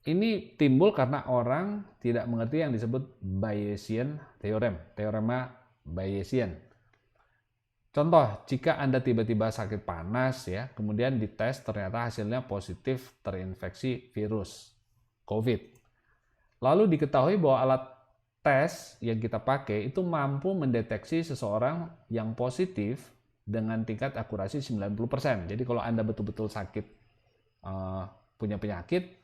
ini timbul karena orang tidak mengerti yang disebut Bayesian theorem, teorema Bayesian. Contoh, jika Anda tiba-tiba sakit panas ya, kemudian dites ternyata hasilnya positif terinfeksi virus. COVID. Lalu diketahui bahwa alat tes yang kita pakai itu mampu mendeteksi seseorang yang positif dengan tingkat akurasi 90%. Jadi kalau Anda betul-betul sakit, punya penyakit,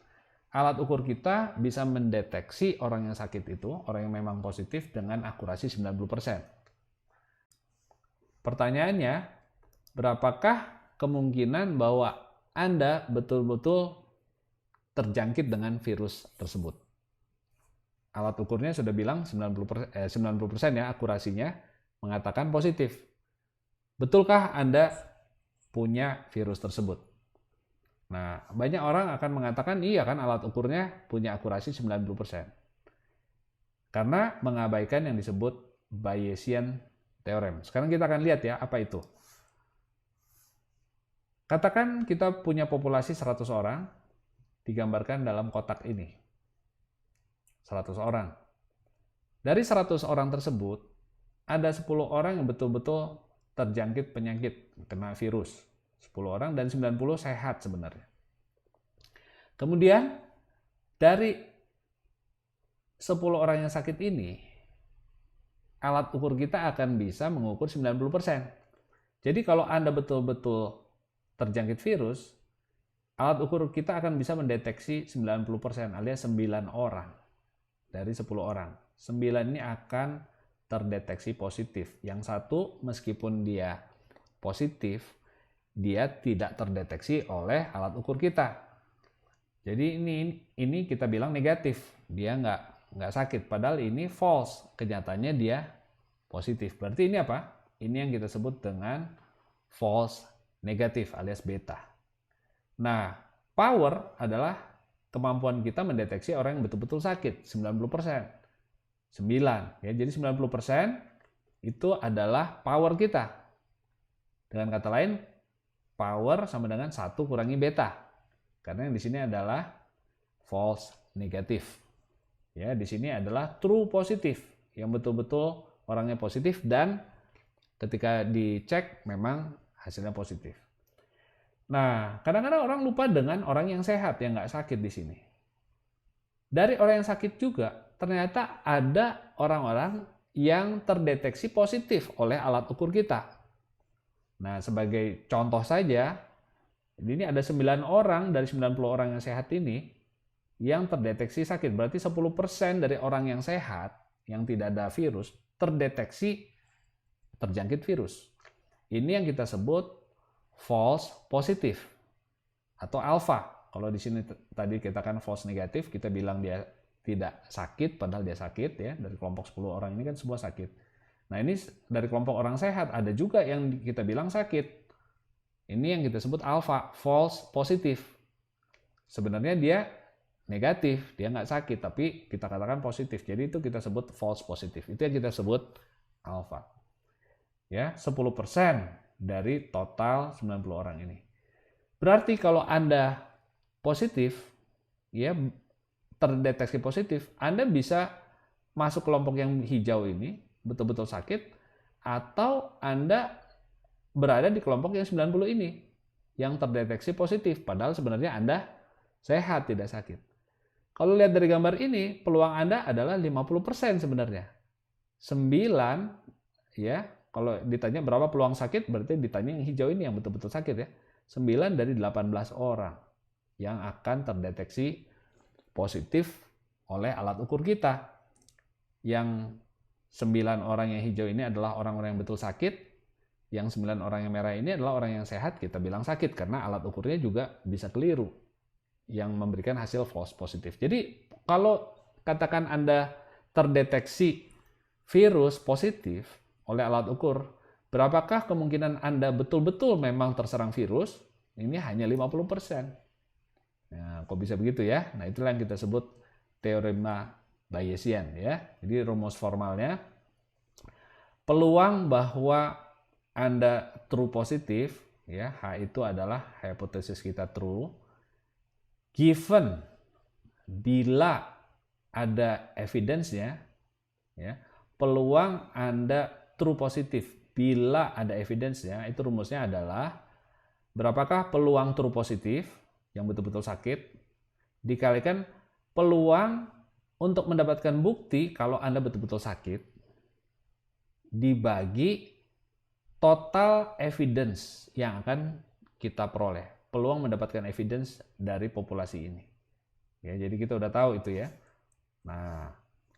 alat ukur kita bisa mendeteksi orang yang sakit itu, orang yang memang positif dengan akurasi 90%. Pertanyaannya, berapakah kemungkinan bahwa Anda betul-betul terjangkit dengan virus tersebut? Alat ukurnya sudah bilang 90% ya akurasinya mengatakan positif. Betulkah Anda punya virus tersebut? Nah, banyak orang akan mengatakan iya kan alat ukurnya punya akurasi 90%. Karena mengabaikan yang disebut Bayesian Theorem. Sekarang kita akan lihat ya apa itu. Katakan kita punya populasi 100 orang, digambarkan dalam kotak ini. 100 orang. Dari 100 orang tersebut, ada 10 orang yang betul-betul terjangkit penyakit, kena virus. 10 orang dan 90 sehat sebenarnya. Kemudian dari 10 orang yang sakit ini, alat ukur kita akan bisa mengukur 90%. Jadi kalau Anda betul-betul terjangkit virus, alat ukur kita akan bisa mendeteksi 90% alias 9 orang dari 10 orang. 9 ini akan terdeteksi positif. Yang satu meskipun dia positif, dia tidak terdeteksi oleh alat ukur kita. Jadi ini kita bilang negatif, dia nggak sakit. Padahal ini false, kenyataannya dia positif. Berarti ini apa? Ini yang kita sebut dengan false negatif alias beta. Nah, power adalah kemampuan kita mendeteksi orang yang betul-betul sakit, 90%. 9, ya. Jadi 90% itu adalah power kita. Dengan kata lain, power sama dengan 1 kurangi beta. Karena yang di sini adalah false negatif. Ya, di sini adalah true positif, yang betul-betul orangnya positif dan ketika dicek memang hasilnya positif. Nah, kadang-kadang orang lupa dengan orang yang sehat yang nggak sakit di sini. Dari orang yang sakit juga ternyata ada orang-orang yang terdeteksi positif oleh alat ukur kita. Nah, sebagai contoh saja, ini ada 9 orang dari 90 orang yang sehat ini yang terdeteksi sakit. Berarti 10% dari orang yang sehat, yang tidak ada virus, terdeteksi terjangkit virus. Ini yang kita sebut false positif atau alpha. Kalau di sini tadi kita kan false negatif, kita bilang dia tidak sakit, padahal dia sakit ya. Dari kelompok 10 orang ini kan semua sakit. Nah, ini dari kelompok orang sehat, ada juga yang kita bilang sakit. Ini yang kita sebut alpha, false positif. Sebenarnya dia negatif, dia nggak sakit, tapi kita katakan positif. Jadi itu kita sebut false positif. Itu yang kita sebut alpha. Ya, 10% dari total 90 orang ini. Berarti kalau Anda positif, ya terdeteksi positif, Anda bisa masuk kelompok yang hijau ini, betul-betul sakit, atau Anda berada di kelompok yang 90 ini yang terdeteksi positif, padahal sebenarnya Anda sehat, tidak sakit. Kalau lihat dari gambar ini, peluang Anda adalah 50% sebenarnya. 9 ya, kalau ditanya berapa peluang sakit, berarti ditanya yang hijau ini yang betul-betul sakit ya. 9 dari 18 orang yang akan terdeteksi positif oleh alat ukur kita. Yang 9 orang yang hijau ini adalah orang-orang yang betul sakit, yang 9 orang yang merah ini adalah orang yang sehat, kita bilang sakit, karena alat ukurnya juga bisa keliru, yang memberikan hasil false positif. Jadi kalau katakan Anda terdeteksi virus positif oleh alat ukur, berapakah kemungkinan Anda betul-betul memang terserang virus? Ini hanya 50%. Nah, kok bisa begitu ya? Nah, itulah yang kita sebut teorema Bayesian ya. Jadi rumus formalnya, peluang bahwa Anda true positif ya, H itu adalah hipotesis kita true, given bila ada evidence-nya ya, peluang Anda true positif bila ada evidence-nya, itu rumusnya adalah berapakah peluang true positif yang betul-betul sakit dikalikan peluang untuk mendapatkan bukti kalau Anda betul-betul sakit dibagi total evidence yang akan kita peroleh. Peluang mendapatkan evidence dari populasi ini. Ya, jadi kita udah tahu itu ya. Nah,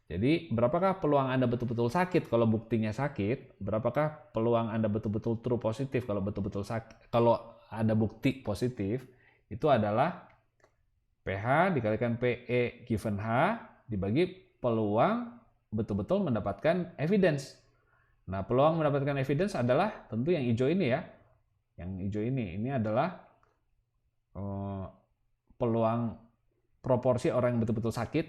jadi berapakah peluang Anda betul-betul sakit kalau buktinya sakit? Berapakah peluang Anda betul-betul true positif kalau betul-betul sakit? Kalau ada bukti positif, itu adalah PH dikalikan PE given H dibagi peluang betul-betul mendapatkan evidence. Nah, peluang mendapatkan evidence adalah tentu yang hijau ini ya. Yang hijau ini adalah peluang proporsi orang yang betul-betul sakit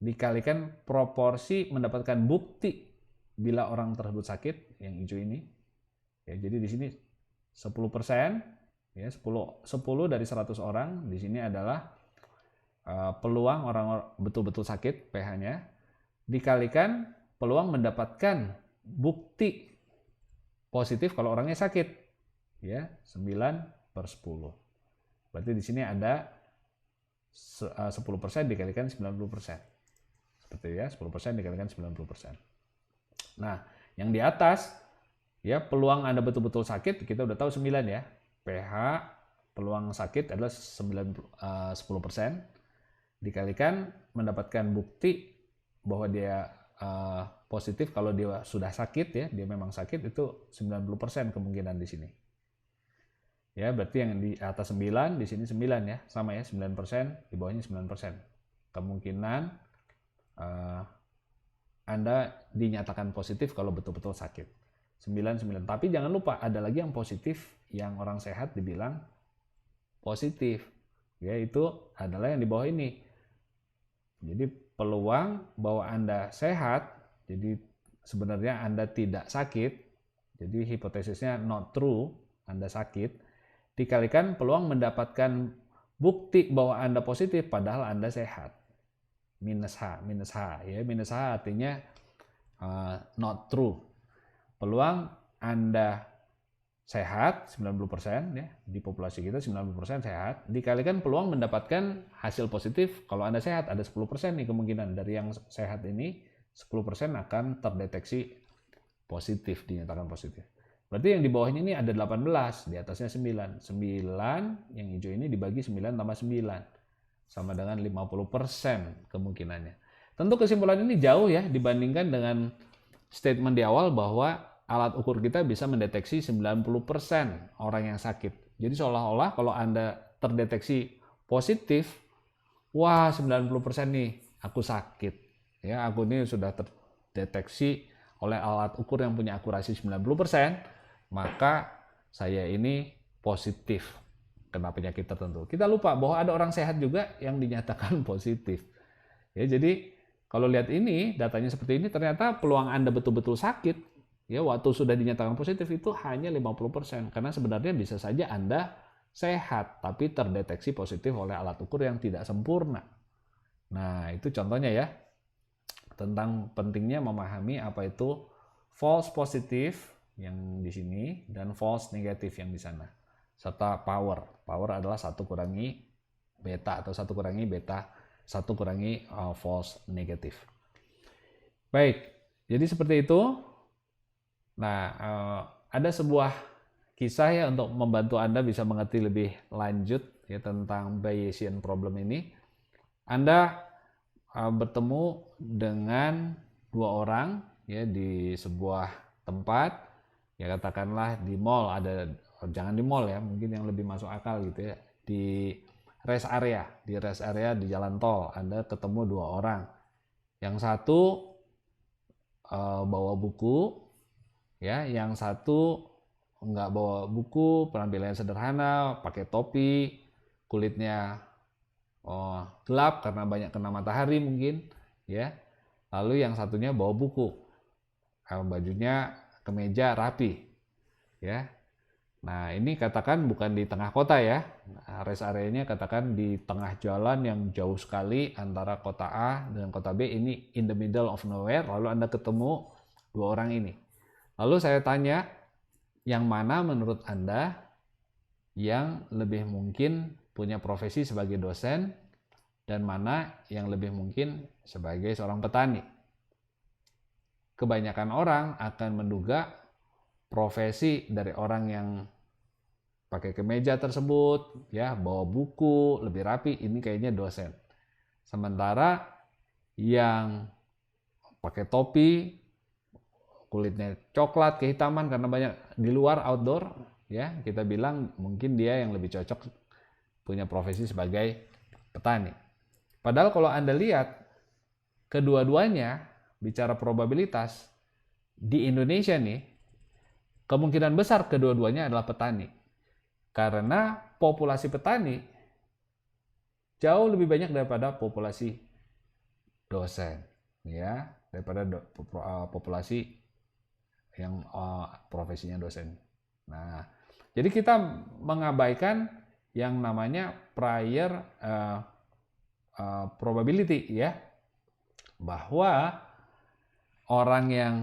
dikalikan proporsi mendapatkan bukti bila orang tersebut sakit, yang hijau ini. Ya, jadi di sini 10%, ya 10 dari 100 orang di sini adalah peluang orang betul-betul sakit pH-nya dikalikan peluang mendapatkan bukti positif kalau orangnya sakit, ya 9/10. Berarti di sini ada 10% dikalikan 90%. Seperti ya, 10% dikalikan 90%. Nah, yang di atas ya peluang Anda betul-betul sakit kita udah tahu 9 ya. pH peluang sakit adalah 10% dikalikan mendapatkan bukti bahwa dia positif kalau dia sudah sakit ya, dia memang sakit itu 90% kemungkinan di sini. Ya, berarti yang di atas 9, di sini 9 ya, sama ya 9%, di bawahnya 9%. Kemungkinan Anda dinyatakan positif kalau betul-betul sakit. 9. Tapi jangan lupa ada lagi yang positif, yang orang sehat dibilang positif. Ya, itu adalah yang di bawah ini. Jadi peluang bahwa Anda sehat, jadi sebenarnya Anda tidak sakit, jadi hipotesisnya not true, Anda sakit, dikalikan peluang mendapatkan bukti bahwa Anda positif padahal Anda sehat. Minus H ya, minus H artinya not true. Peluang Anda sehat 90% ya, di populasi kita 90% sehat, dikalikan peluang mendapatkan hasil positif kalau Anda sehat ada 10% nih kemungkinan dari yang sehat ini 10% akan terdeteksi positif, dinyatakan positif. Berarti yang di bawahnya ini ada 18, di atasnya 9. 9 yang hijau ini dibagi 9 tambah 9 sama dengan 50% kemungkinannya. Tentu kesimpulan ini jauh ya dibandingkan dengan statement di awal bahwa alat ukur kita bisa mendeteksi 90% orang yang sakit. Jadi seolah-olah kalau Anda terdeteksi positif, wah 90% nih aku sakit. Ya, aku ini sudah terdeteksi oleh alat ukur yang punya akurasi 90%, maka saya ini positif kena penyakit tertentu. Kita lupa bahwa ada orang sehat juga yang dinyatakan positif. Ya, jadi kalau lihat ini, datanya seperti ini, ternyata peluang Anda betul-betul sakit ya waktu sudah dinyatakan positif itu hanya 50%, karena sebenarnya bisa saja Anda sehat tapi terdeteksi positif oleh alat ukur yang tidak sempurna. Nah, itu contohnya ya tentang pentingnya memahami apa itu false positif yang di sini dan false negatif yang di sana, serta power. Power adalah 1 kurangi beta atau 1 kurangi beta 1 kurangi false negatif. Baik, jadi seperti itu. Nah, ada sebuah kisah ya untuk membantu Anda bisa mengerti lebih lanjut ya tentang Bayesian problem ini. Anda bertemu dengan 2 orang ya di sebuah tempat, ya katakanlah di mall, ada, jangan di mall ya, mungkin yang lebih masuk akal gitu ya, di rest area di jalan tol. Anda ketemu 2 orang. Yang satu bawa buku, ya, yang satu nggak bawa buku, penampilannya sederhana, pakai topi, kulitnya gelap karena banyak kena matahari mungkin, ya. Lalu yang satunya bawa buku, bajunya kemeja rapi, ya. Nah, ini katakan bukan di tengah kota ya, rest area-nya katakan di tengah jalan yang jauh sekali antara kota A dengan kota B, ini in the middle of nowhere. Lalu Anda ketemu 2 orang ini. Lalu saya tanya, yang mana menurut Anda yang lebih mungkin punya profesi sebagai dosen dan mana yang lebih mungkin sebagai seorang petani. Kebanyakan orang akan menduga profesi dari orang yang pakai kemeja tersebut, ya, bawa buku, lebih rapi, ini kayaknya dosen. Sementara yang pakai topi, kulitnya coklat, kehitaman karena banyak di luar outdoor, ya, kita bilang mungkin dia yang lebih cocok punya profesi sebagai petani. Padahal kalau Anda lihat kedua-duanya bicara probabilitas di Indonesia nih, kemungkinan besar kedua-duanya adalah petani. Karena populasi petani jauh lebih banyak daripada populasi dosen, ya, daripada populasi yang profesinya dosen. Nah, jadi kita mengabaikan yang namanya prior probability, ya, bahwa orang yang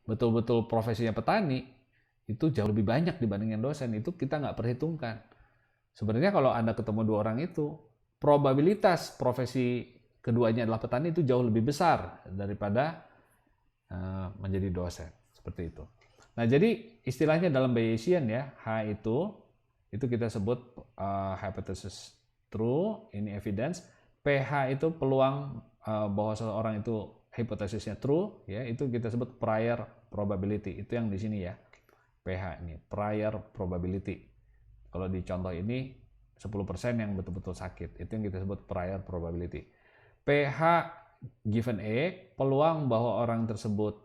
betul-betul profesinya petani itu jauh lebih banyak dibandingin dosen. Itu kita nggak perhitungkan. Sebenarnya kalau Anda ketemu dua orang itu, probabilitas profesi keduanya adalah petani itu jauh lebih besar daripada menjadi dosen. Seperti itu. Nah, jadi istilahnya dalam Bayesian, ya, H itu kita sebut hypothesis true, ini evidence. PH itu peluang bahwa seseorang itu hipotesisnya true, ya, itu kita sebut prior probability. Itu yang di sini, ya. PH ini, prior probability. Kalau di contoh ini 10% yang betul-betul sakit, itu yang kita sebut prior probability. PH given E, peluang bahwa orang tersebut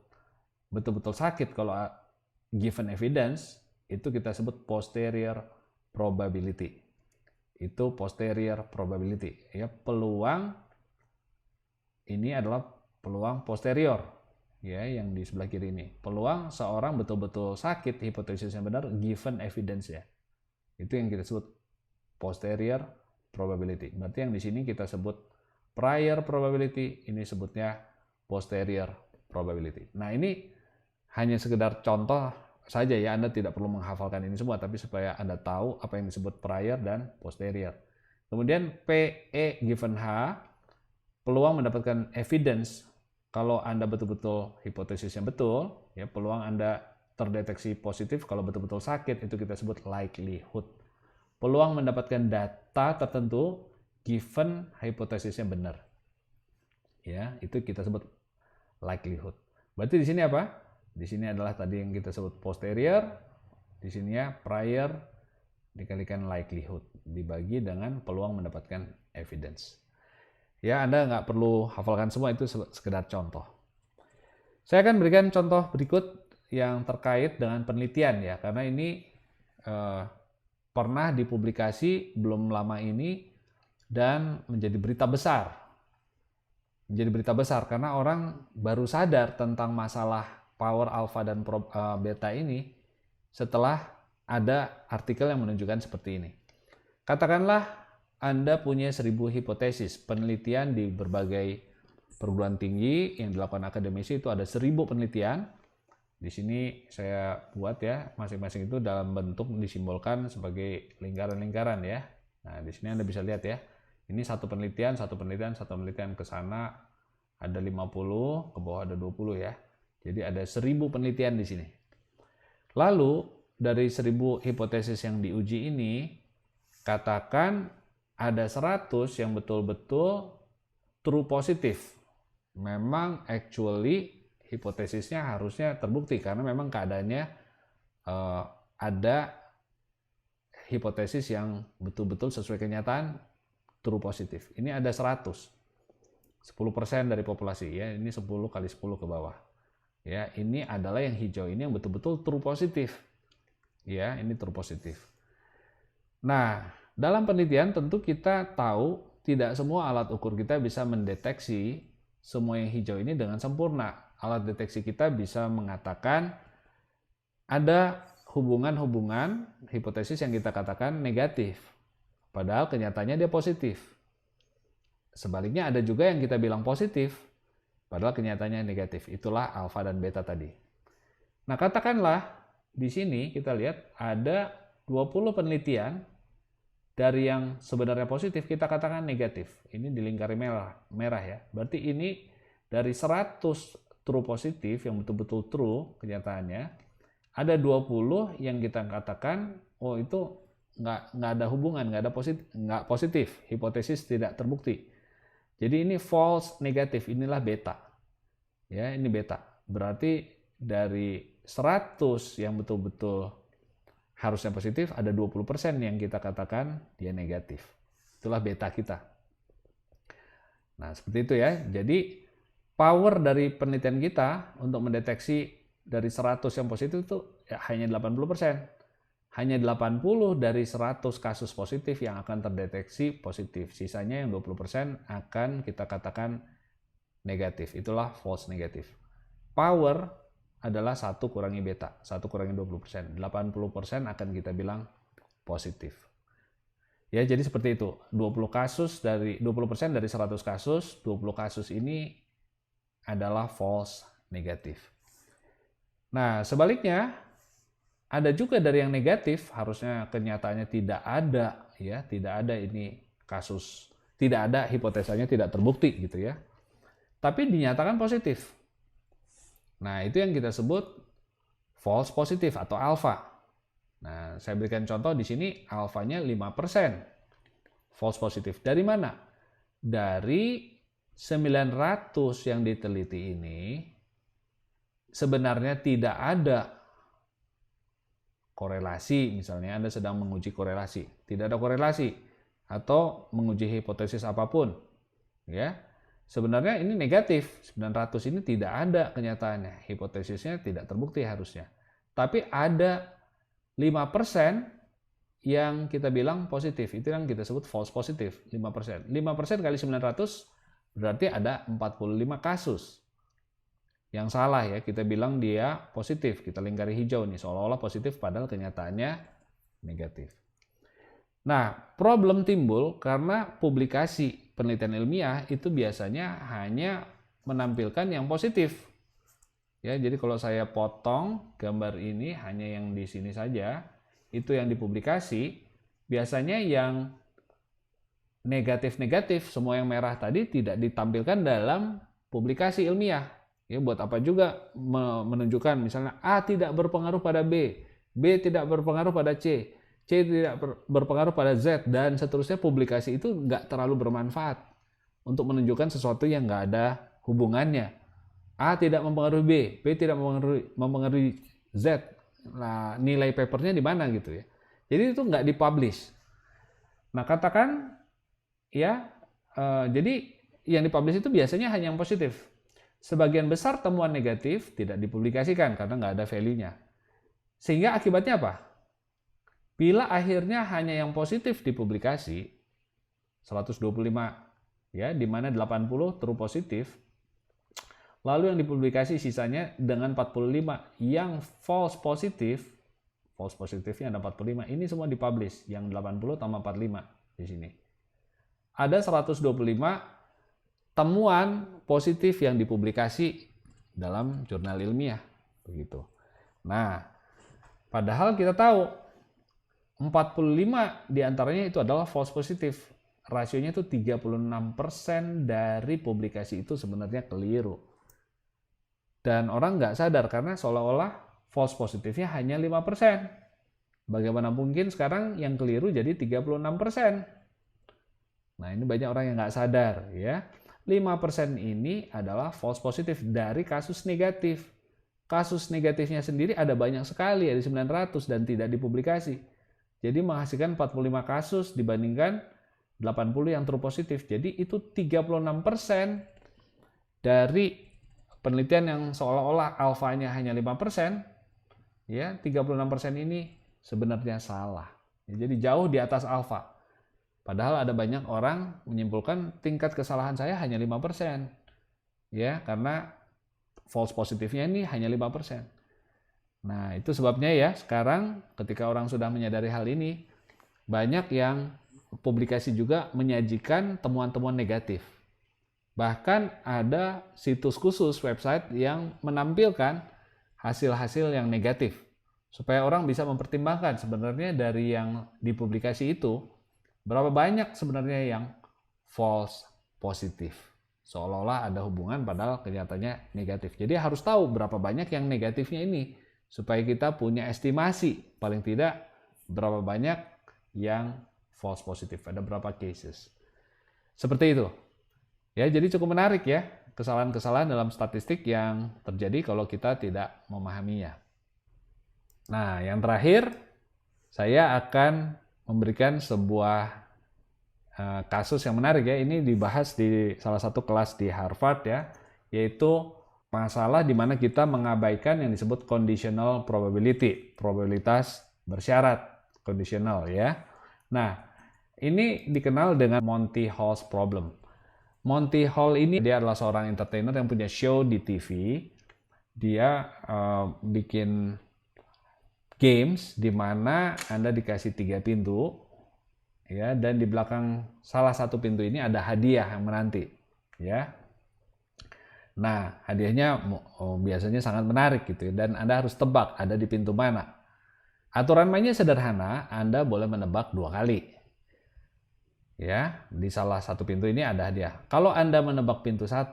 betul-betul sakit kalau given evidence, itu kita sebut posterior probability. Itu posterior probability, ya, peluang ini adalah peluang posterior, ya, yang di sebelah kiri ini. Peluang seorang betul-betul sakit, hipotesis yang benar, given evidence, ya. Itu yang kita sebut posterior probability. Berarti yang di sini kita sebut prior probability, ini sebutnya posterior probability. Nah, ini hanya sekedar contoh saja, ya. Anda tidak perlu menghafalkan ini semua, tapi supaya Anda tahu apa yang disebut prior dan posterior. Kemudian PE given H, peluang mendapatkan evidence kalau Anda betul-betul hipotesisnya betul, ya, peluang Anda terdeteksi positif kalau betul-betul sakit, itu kita sebut likelihood. Peluang mendapatkan data tertentu given hipotesisnya benar, ya, itu kita sebut likelihood. Berarti di sini apa? Di sini adalah tadi yang kita sebut posterior, di sini, ya, prior dikalikan likelihood dibagi dengan peluang mendapatkan evidence. Ya, Anda nggak perlu hafalkan semua, itu sekedar contoh. Saya akan berikan contoh berikut yang terkait dengan penelitian, ya, karena ini pernah dipublikasi belum lama ini dan menjadi berita besar. Menjadi berita besar karena orang baru sadar tentang masalah power alpha dan beta ini setelah ada artikel yang menunjukkan seperti ini. Katakanlah Anda punya 1000 hipotesis penelitian di berbagai perguruan tinggi yang dilakukan akademisi, itu ada 1000 penelitian. Di sini saya buat, ya, masing-masing itu dalam bentuk disimbolkan sebagai lingkaran-lingkaran, ya. Nah, di sini Anda bisa lihat, ya. Ini satu penelitian ke sana ada 50, ke bawah ada 20, ya. Jadi ada 1000 penelitian di sini. Lalu dari 1000 hipotesis yang diuji ini, katakan ada 100 yang betul-betul true positif. Memang actually hipotesisnya harusnya terbukti karena memang keadaannya ada hipotesis yang betul-betul sesuai kenyataan true positif. Ini ada 100. 10% dari populasi, ya. Ini 10 kali 10 ke bawah. Ya, ini adalah yang hijau ini yang betul-betul true positif. Ya, ini true positif. Nah, dalam penelitian tentu kita tahu tidak semua alat ukur kita bisa mendeteksi semua yang hijau ini dengan sempurna. Alat deteksi kita bisa mengatakan ada hubungan-hubungan hipotesis yang kita katakan negatif, padahal kenyataannya dia positif. Sebaliknya ada juga yang kita bilang positif, padahal kenyataannya negatif. Itulah alfa dan beta tadi. Nah, katakanlah di sini kita lihat ada 20 penelitian dari yang sebenarnya positif kita katakan negatif. Ini di lingkaran merah ya. Berarti ini dari 100 true positif yang betul-betul true kenyataannya, ada 20 yang kita katakan oh itu nggak ada hubungan, nggak positif, hipotesis tidak terbukti. Jadi ini false negatif, inilah beta. Ya, ini beta. Berarti dari 100 yang betul-betul harusnya positif, ada 20% yang kita katakan dia negatif. Itulah beta kita. Nah, seperti itu ya. Jadi, power dari penelitian kita untuk mendeteksi dari 100 yang positif itu ya, hanya 80%. Hanya 80 dari 100 kasus positif yang akan terdeteksi positif. Sisanya yang 20% akan kita katakan negatif. Itulah false negatif. Power adalah 1 kurangi beta, 1 kurangi 20%. 80% akan kita bilang positif. Ya, jadi seperti itu. 20% dari 100 kasus, 20 kasus ini adalah false negatif. Nah, sebaliknya ada juga dari yang negatif, harusnya kenyataannya tidak ada ya, tidak ada ini kasus, tidak ada hipotesanya tidak terbukti gitu ya. Tapi dinyatakan positif. Nah, itu yang kita sebut false positif atau alpha. Nah, saya berikan contoh di sini alfanya 5%. False positif. Dari mana? Dari 900 yang diteliti ini sebenarnya tidak ada korelasi. Misalnya Anda sedang menguji korelasi, tidak ada korelasi atau menguji hipotesis apapun. Ya. Sebenarnya ini negatif, 900 ini tidak ada kenyataannya, hipotesisnya tidak terbukti harusnya. Tapi ada 5% yang kita bilang positif, itu yang kita sebut false positif, 5%. 5% kali 900 berarti ada 45 kasus. Yang salah ya, kita bilang dia positif, kita lingkari hijau nih, seolah-olah positif padahal kenyataannya negatif. Nah, problem timbul karena publikasi penelitian ilmiah itu biasanya hanya menampilkan yang positif. Ya, jadi kalau saya potong gambar ini hanya yang di sini saja, itu yang dipublikasi, biasanya yang negatif-negatif, semua yang merah tadi tidak ditampilkan dalam publikasi ilmiah. Ya, buat apa juga menunjukkan misalnya A tidak berpengaruh pada B, B tidak berpengaruh pada C tidak berpengaruh pada Z, dan seterusnya. Publikasi itu nggak terlalu bermanfaat untuk menunjukkan sesuatu yang nggak ada hubungannya. A tidak mempengaruhi B tidak mempengaruhi Z. Nah, nilai papernya di mana gitu ya. Jadi itu nggak dipublish. Nah, katakan ya, jadi yang dipublish itu biasanya hanya yang positif. Sebagian besar temuan negatif tidak dipublikasikan karena nggak ada value-nya. Sehingga akibatnya apa? Bila akhirnya hanya yang positif dipublikasi, 125 ya, di mana 80 true positif, lalu yang dipublikasi sisanya dengan 45 yang false positifnya ada 45, ini semua dipublish, yang 80 tambah 45 di sini. Ada 125 temuan positif yang dipublikasi dalam jurnal ilmiah, begitu. Nah, padahal kita tahu 45 diantaranya itu adalah false positif. Rasionya itu 36% dari publikasi itu sebenarnya keliru. Dan orang nggak sadar karena seolah-olah false positifnya hanya 5%. Bagaimana mungkin sekarang yang keliru jadi 36%? Nah, ini banyak orang yang nggak sadar ya. 5% ini adalah false positif dari kasus negatif. Kasus negatifnya sendiri ada banyak sekali, ada 900 dan tidak dipublikasi. Jadi menghasilkan 45 kasus dibandingkan 80 yang true positif. Jadi itu 36% dari penelitian yang seolah-olah alfanya hanya 5%, ya 36% ini sebenarnya salah. Jadi jauh di atas alfa. Padahal ada banyak orang menyimpulkan tingkat kesalahan saya hanya 5%. Ya, karena false positifnya ini hanya 5%. Nah, itu sebabnya ya sekarang ketika orang sudah menyadari hal ini, banyak yang publikasi juga menyajikan temuan-temuan negatif. Bahkan ada situs khusus website yang menampilkan hasil-hasil yang negatif supaya orang bisa mempertimbangkan sebenarnya dari yang dipublikasi itu berapa banyak sebenarnya yang false positif. Seolah-olah ada hubungan padahal kenyataannya negatif. Jadi harus tahu berapa banyak yang negatifnya ini supaya kita punya estimasi paling tidak berapa banyak yang false positif. Ada berapa cases. Seperti itu. Ya, jadi cukup menarik ya kesalahan-kesalahan dalam statistik yang terjadi kalau kita tidak memahaminya. Nah, yang terakhir saya akan memberikan sebuah kasus yang menarik ya. Ini dibahas di salah satu kelas di Harvard ya, yaitu masalah di mana kita mengabaikan yang disebut conditional probability, probabilitas bersyarat, conditional ya. Nah, ini dikenal dengan Monty Hall's problem. Monty Hall ini dia adalah seorang entertainer yang punya show di TV. Dia bikin games di mana Anda dikasih 3 pintu. Ya, dan di belakang salah satu pintu ini ada hadiah yang menanti, ya. Nah, hadiahnya biasanya sangat menarik gitu, dan Anda harus tebak ada di pintu mana. Aturan mainnya sederhana, Anda boleh menebak 2 kali. Ya, di salah satu pintu ini ada hadiah. Kalau Anda menebak pintu 1,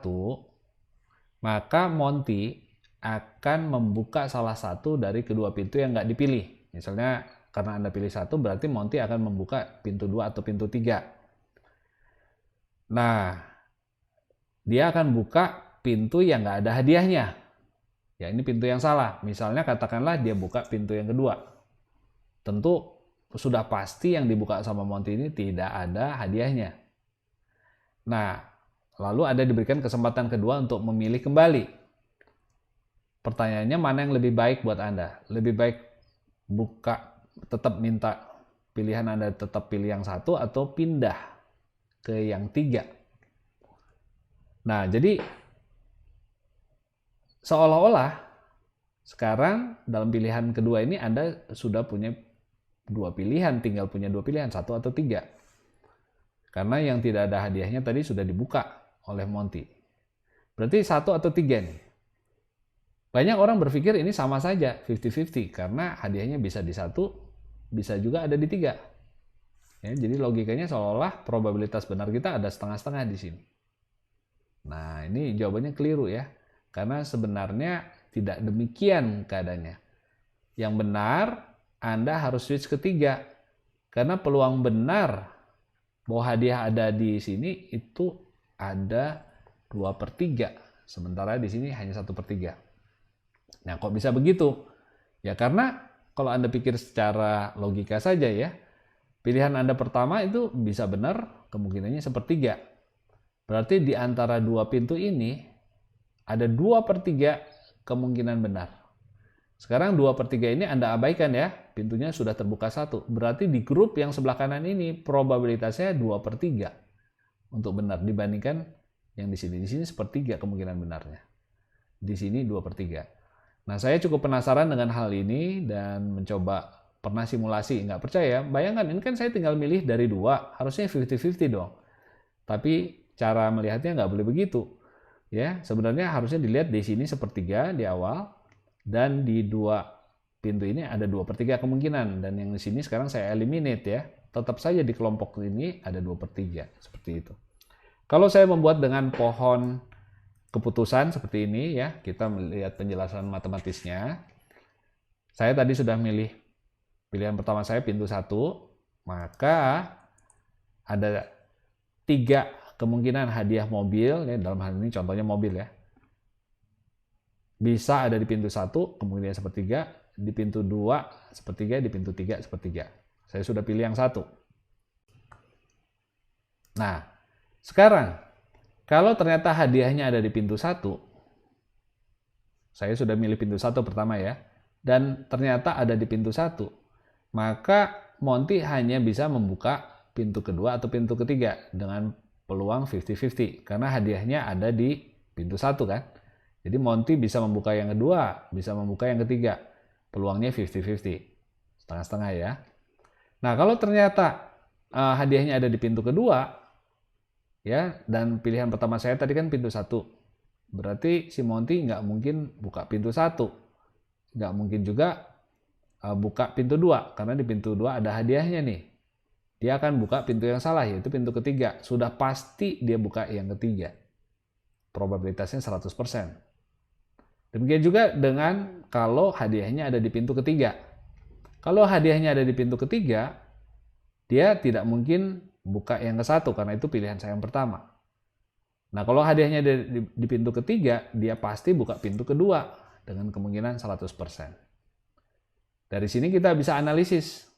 maka Monty akan membuka salah satu dari kedua pintu yang nggak dipilih. Misalnya karena Anda pilih 1, berarti Monty akan membuka pintu 2 atau pintu 3. Nah, dia akan buka pintu yang nggak ada hadiahnya. Ya, ini pintu yang salah. Misalnya katakanlah dia buka pintu yang kedua. Tentu sudah pasti yang dibuka sama Monty ini tidak ada hadiahnya. Nah, lalu Anda diberikan kesempatan kedua untuk memilih kembali. Pertanyaannya mana yang lebih baik buat Anda? Lebih baik tetap minta pilihan Anda tetap pilih yang 1 atau pindah ke yang 3. Nah, jadi seolah-olah sekarang dalam pilihan kedua ini Anda sudah punya 2 pilihan, tinggal punya 2 pilihan, 1 atau 3. Karena yang tidak ada hadiahnya tadi sudah dibuka oleh Monty. Berarti 1 atau 3 nih. Banyak orang berpikir ini sama saja, 50-50, karena hadiahnya bisa di 1, bisa juga ada di 3. Ya, jadi logikanya seolah-olah probabilitas benar kita ada setengah-setengah di sini. Nah, ini jawabannya keliru ya. Karena sebenarnya tidak demikian keadaannya. Yang benar, Anda harus switch ke 3. Karena peluang benar bahwa hadiah ada di sini itu ada 2/3. Sementara di sini hanya 1/3. Nah, kok bisa begitu? Ya karena kalau Anda pikir secara logika saja ya, pilihan Anda pertama itu bisa benar, kemungkinannya 1/3. Berarti di antara 2 pintu ini, ada 2/3 kemungkinan benar. Sekarang 2/3 ini Anda abaikan ya, pintunya sudah terbuka 1. Berarti di grup yang sebelah kanan ini, probabilitasnya 2/3 untuk benar dibandingkan yang di sini. Di sini 1/3 kemungkinan benarnya. Di sini 2/3. Nah, saya cukup penasaran dengan hal ini dan mencoba pernah simulasi. Nggak percaya, bayangkan ini kan saya tinggal milih dari 2, harusnya 50-50 dong. Tapi cara melihatnya nggak boleh begitu. Ya, sebenarnya harusnya dilihat di sini 1/3 di awal, dan di 2 pintu ini ada 2/3 kemungkinan. Dan yang di sini sekarang saya eliminate ya. Tetap saja di kelompok ini ada 2/3, seperti itu. Kalau saya membuat dengan pohon keputusan seperti ini ya, kita melihat penjelasan matematisnya. Saya tadi sudah milih pilihan pertama saya pintu 1, maka ada 3 kemungkinan hadiah mobil ya, dalam hal ini contohnya mobil ya. Bisa ada di pintu 1, kemungkinan 1/3, di pintu 2 1/3, di pintu 3 1/3. Saya sudah pilih yang 1. Nah, sekarang kalau ternyata hadiahnya ada di pintu 1, saya sudah milih pintu 1 pertama ya, dan ternyata ada di pintu 1, maka Monty hanya bisa membuka pintu kedua atau pintu ketiga dengan peluang 50-50, karena hadiahnya ada di pintu 1 kan. Jadi Monty bisa membuka yang kedua, bisa membuka yang ketiga, peluangnya 50-50, setengah-setengah ya. Nah, kalau ternyata hadiahnya ada di pintu kedua, ya, dan pilihan pertama saya tadi kan pintu 1. Berarti si Monty nggak mungkin buka pintu 1. Nggak mungkin juga buka pintu 2, karena di pintu 2 ada hadiahnya nih. dia akan buka pintu yang salah, yaitu pintu ketiga. Sudah pasti dia buka yang ketiga. Probabilitasnya 100%. Demikian juga dengan kalau hadiahnya ada di pintu ketiga. Kalau hadiahnya ada di pintu ketiga, dia tidak mungkin buka yang ke satu, karena itu pilihan saya yang pertama. Nah, kalau hadiahnya ada di pintu ketiga, dia pasti buka pintu kedua dengan kemungkinan 100%. Dari sini kita bisa analisis.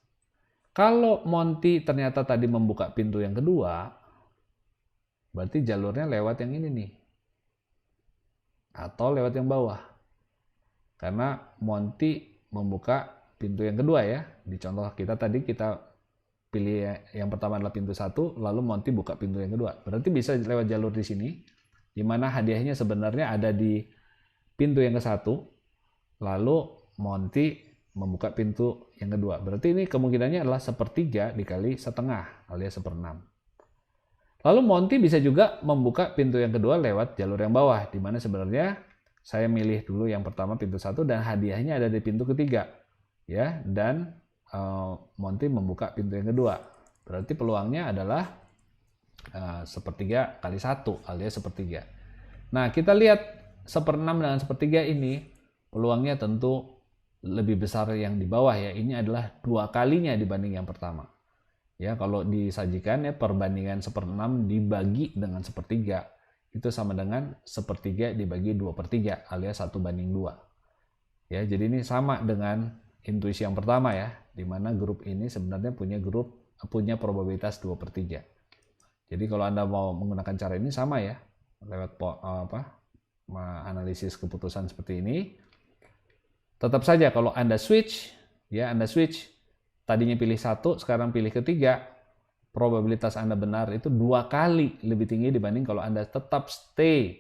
Kalau Monty ternyata tadi membuka pintu yang kedua, berarti jalurnya lewat yang ini nih. Atau lewat yang bawah. Karena Monty membuka pintu yang kedua ya. Di contoh kita tadi kita pilih yang pertama adalah pintu 1, lalu Monty buka pintu yang kedua. Berarti bisa lewat jalur di sini, di mana hadiahnya sebenarnya ada di pintu yang ke-1, lalu Monty membuka pintu yang kedua. Berarti ini kemungkinannya adalah 1/3 dikali setengah alias 1/6. Lalu Monty bisa juga membuka pintu yang kedua lewat jalur yang bawah, di mana sebenarnya saya milih dulu yang pertama pintu 1 dan hadiahnya ada di pintu ketiga, ya. Dan Monty membuka pintu yang kedua. Berarti peluangnya adalah 1/3 kali 1 alias 1/3. Nah, kita lihat 1/6 dengan 1/3 ini peluangnya tentu lebih besar yang di bawah ya. Ini adalah 2 kalinya dibanding yang pertama. Ya, kalau disajikan ya perbandingan 1/6 dibagi dengan 1/3 itu sama dengan 1/3 dibagi 2/3 alias 1/2. Ya, jadi ini sama dengan intuisi yang pertama ya, di mana grup ini sebenarnya punya probabilitas 2/3. Jadi kalau Anda mau menggunakan cara ini sama ya, lewat analisis keputusan seperti ini. Tetap saja kalau Anda switch, tadinya pilih 1, sekarang pilih ketiga, probabilitas Anda benar itu 2 kali lebih tinggi dibanding kalau Anda tetap stay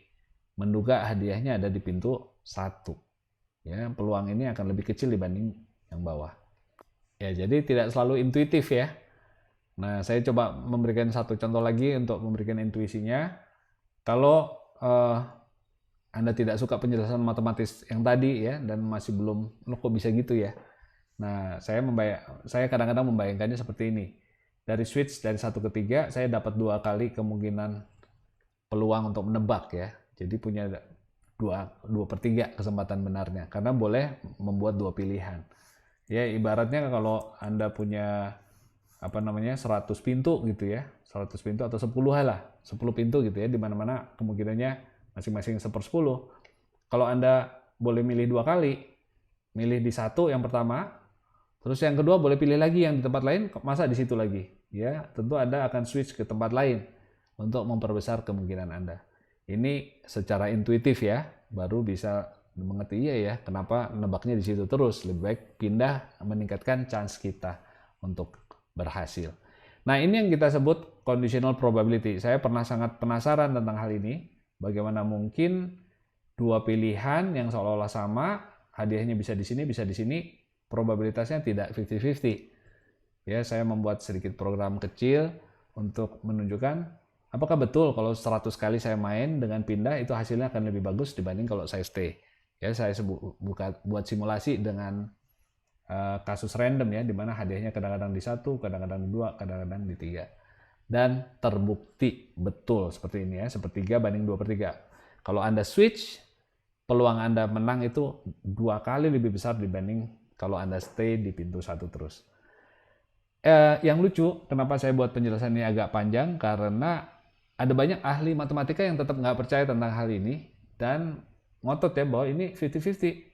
menduga hadiahnya ada di pintu 1. Ya, peluang ini akan lebih kecil dibanding yang bawah. Ya, jadi tidak selalu intuitif ya. Nah, saya coba memberikan satu contoh lagi untuk memberikan intuisinya. Kalau Anda tidak suka penjelasan matematis yang tadi ya, dan masih belum, kok bisa gitu ya. Nah, saya kadang-kadang membayangkannya seperti ini. Dari switch dari 1 ke 3, saya dapat 2 kali kemungkinan peluang untuk menebak ya. Jadi punya 2/3 kesempatan benarnya, karena boleh membuat 2 pilihan. Ya, ibaratnya kalau Anda punya 100 pintu gitu ya, 100 pintu atau 10 lah, 10 pintu gitu ya, di mana-mana kemungkinannya masing-masing 1/10. Kalau Anda boleh milih 2 kali, milih di 1 yang pertama, terus yang kedua boleh pilih lagi yang di tempat lain, masa di situ lagi? Ya, tentu Anda akan switch ke tempat lain untuk memperbesar kemungkinan Anda. Ini secara intuitif ya, baru bisa mengerti ya kenapa nebaknya di situ terus. Lebih baik pindah, meningkatkan chance kita untuk berhasil. Nah, ini yang kita sebut conditional probability. Saya pernah sangat penasaran tentang hal ini. Bagaimana mungkin 2 pilihan yang seolah-olah sama, hadiahnya bisa di sini, probabilitasnya tidak 50-50. Ya, saya membuat sedikit program kecil untuk menunjukkan apakah betul kalau 100 kali saya main dengan pindah itu hasilnya akan lebih bagus dibanding kalau saya stay. Ya, saya buat simulasi dengan kasus random ya, di mana hadiahnya kadang-kadang di 1, kadang-kadang di 2, kadang-kadang di 3. Dan terbukti betul seperti ini ya, 1/3 banding 2/3. Kalau Anda switch, peluang Anda menang itu 2 kali lebih besar dibanding kalau Anda stay di pintu 1 terus. Yang lucu, kenapa saya buat penjelasan ini agak panjang, karena ada banyak ahli matematika yang tetap nggak percaya tentang hal ini, dan ngotot ya bahwa ini 50-50.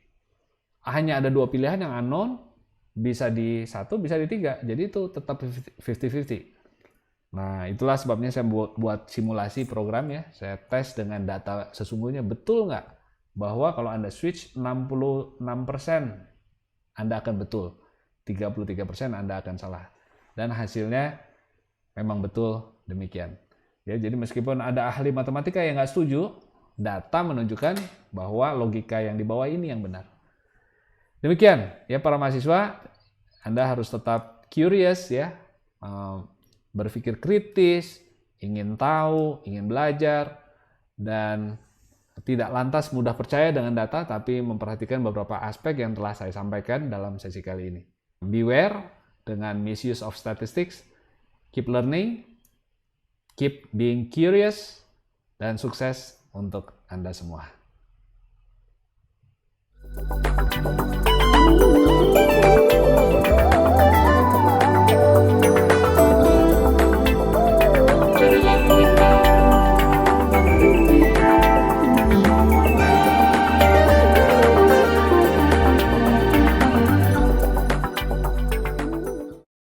Hanya ada 2 pilihan yang unknown, bisa di 1, bisa di 3, jadi itu tetap 50-50. Nah, itulah sebabnya saya buat simulasi program ya. Saya tes dengan data sesungguhnya, betul nggak bahwa kalau Anda switch 66% Anda akan betul, 33% Anda akan salah. Dan hasilnya memang betul demikian. Ya, jadi meskipun ada ahli matematika yang nggak setuju, data menunjukkan bahwa logika yang di bawah ini yang benar. Demikian ya para mahasiswa, Anda harus tetap curious ya, berpikir kritis, ingin tahu, ingin belajar, dan tidak lantas mudah percaya dengan data, tapi memperhatikan beberapa aspek yang telah saya sampaikan dalam sesi kali ini. Beware dengan misuse of statistics, keep learning, keep being curious, dan sukses untuk Anda semua.